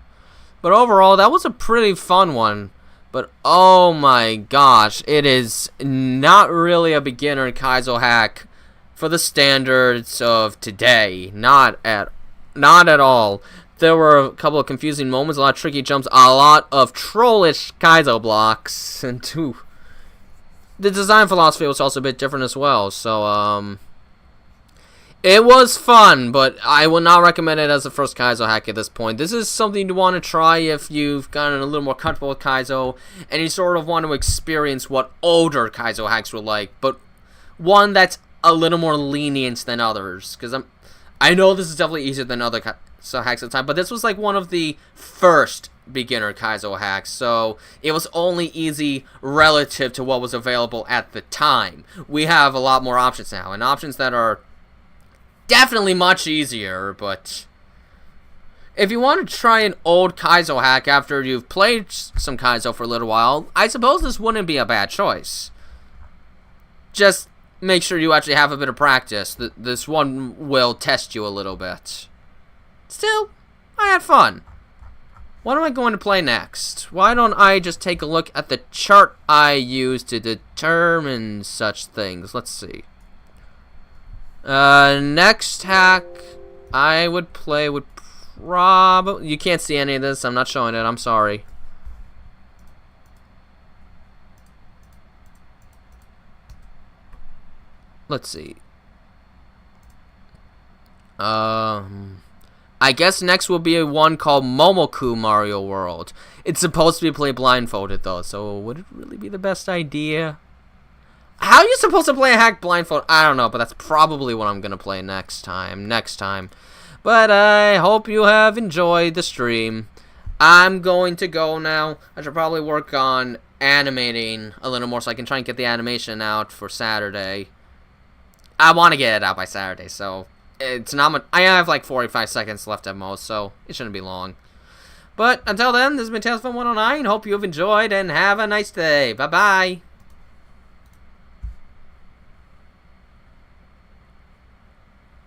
A: But overall, that was a pretty fun one. But oh my gosh, it is not really a beginner Kaizo hack for the standards of today. Not at all. There were a couple of confusing moments, a lot of tricky jumps, a lot of trollish Kaizo blocks, and the design philosophy was also a bit different as well. So it was fun, but I would not recommend it as the first Kaizo hack at this point. This is something you want to try if you've gotten a little more comfortable with Kaizo, and you sort of want to experience what older Kaizo hacks were like, but one that's a little more lenient than others. Because I know this is definitely easier than other Kaizo hacks at the time, but this was like one of the first beginner Kaizo hacks, so it was only easy relative to what was available at the time. We have a lot more options now, and options that are definitely much easier, but if you want to try an old Kaizo hack after you've played some Kaizo for a little while, I suppose this wouldn't be a bad choice. Just make sure you actually have a bit of practice. This one will test you a little bit. Still, I had fun. What am I going to play next? Why don't I just take a look at the chart I use to determine such things? Let's see. Next hack I would play with probably... You can't see any of this. I'm not showing it. I'm sorry. Let's see. I guess next will be a one called Momoku Mario World. It's supposed to be played blindfolded though, so would it really be the best idea? How are you supposed to play a hack blindfold? I don't know, but that's probably what I'm gonna play next time. But I hope you have enjoyed the stream. I'm going to go now. I should probably work on animating a little more so I can try and get the animation out for Saturday. I want to get it out by Saturday, so it's not much. I have like 45 seconds left at most, so it shouldn't be long. But until then, this has been Tales from 109. Hope you have enjoyed and have a nice day. Bye-bye.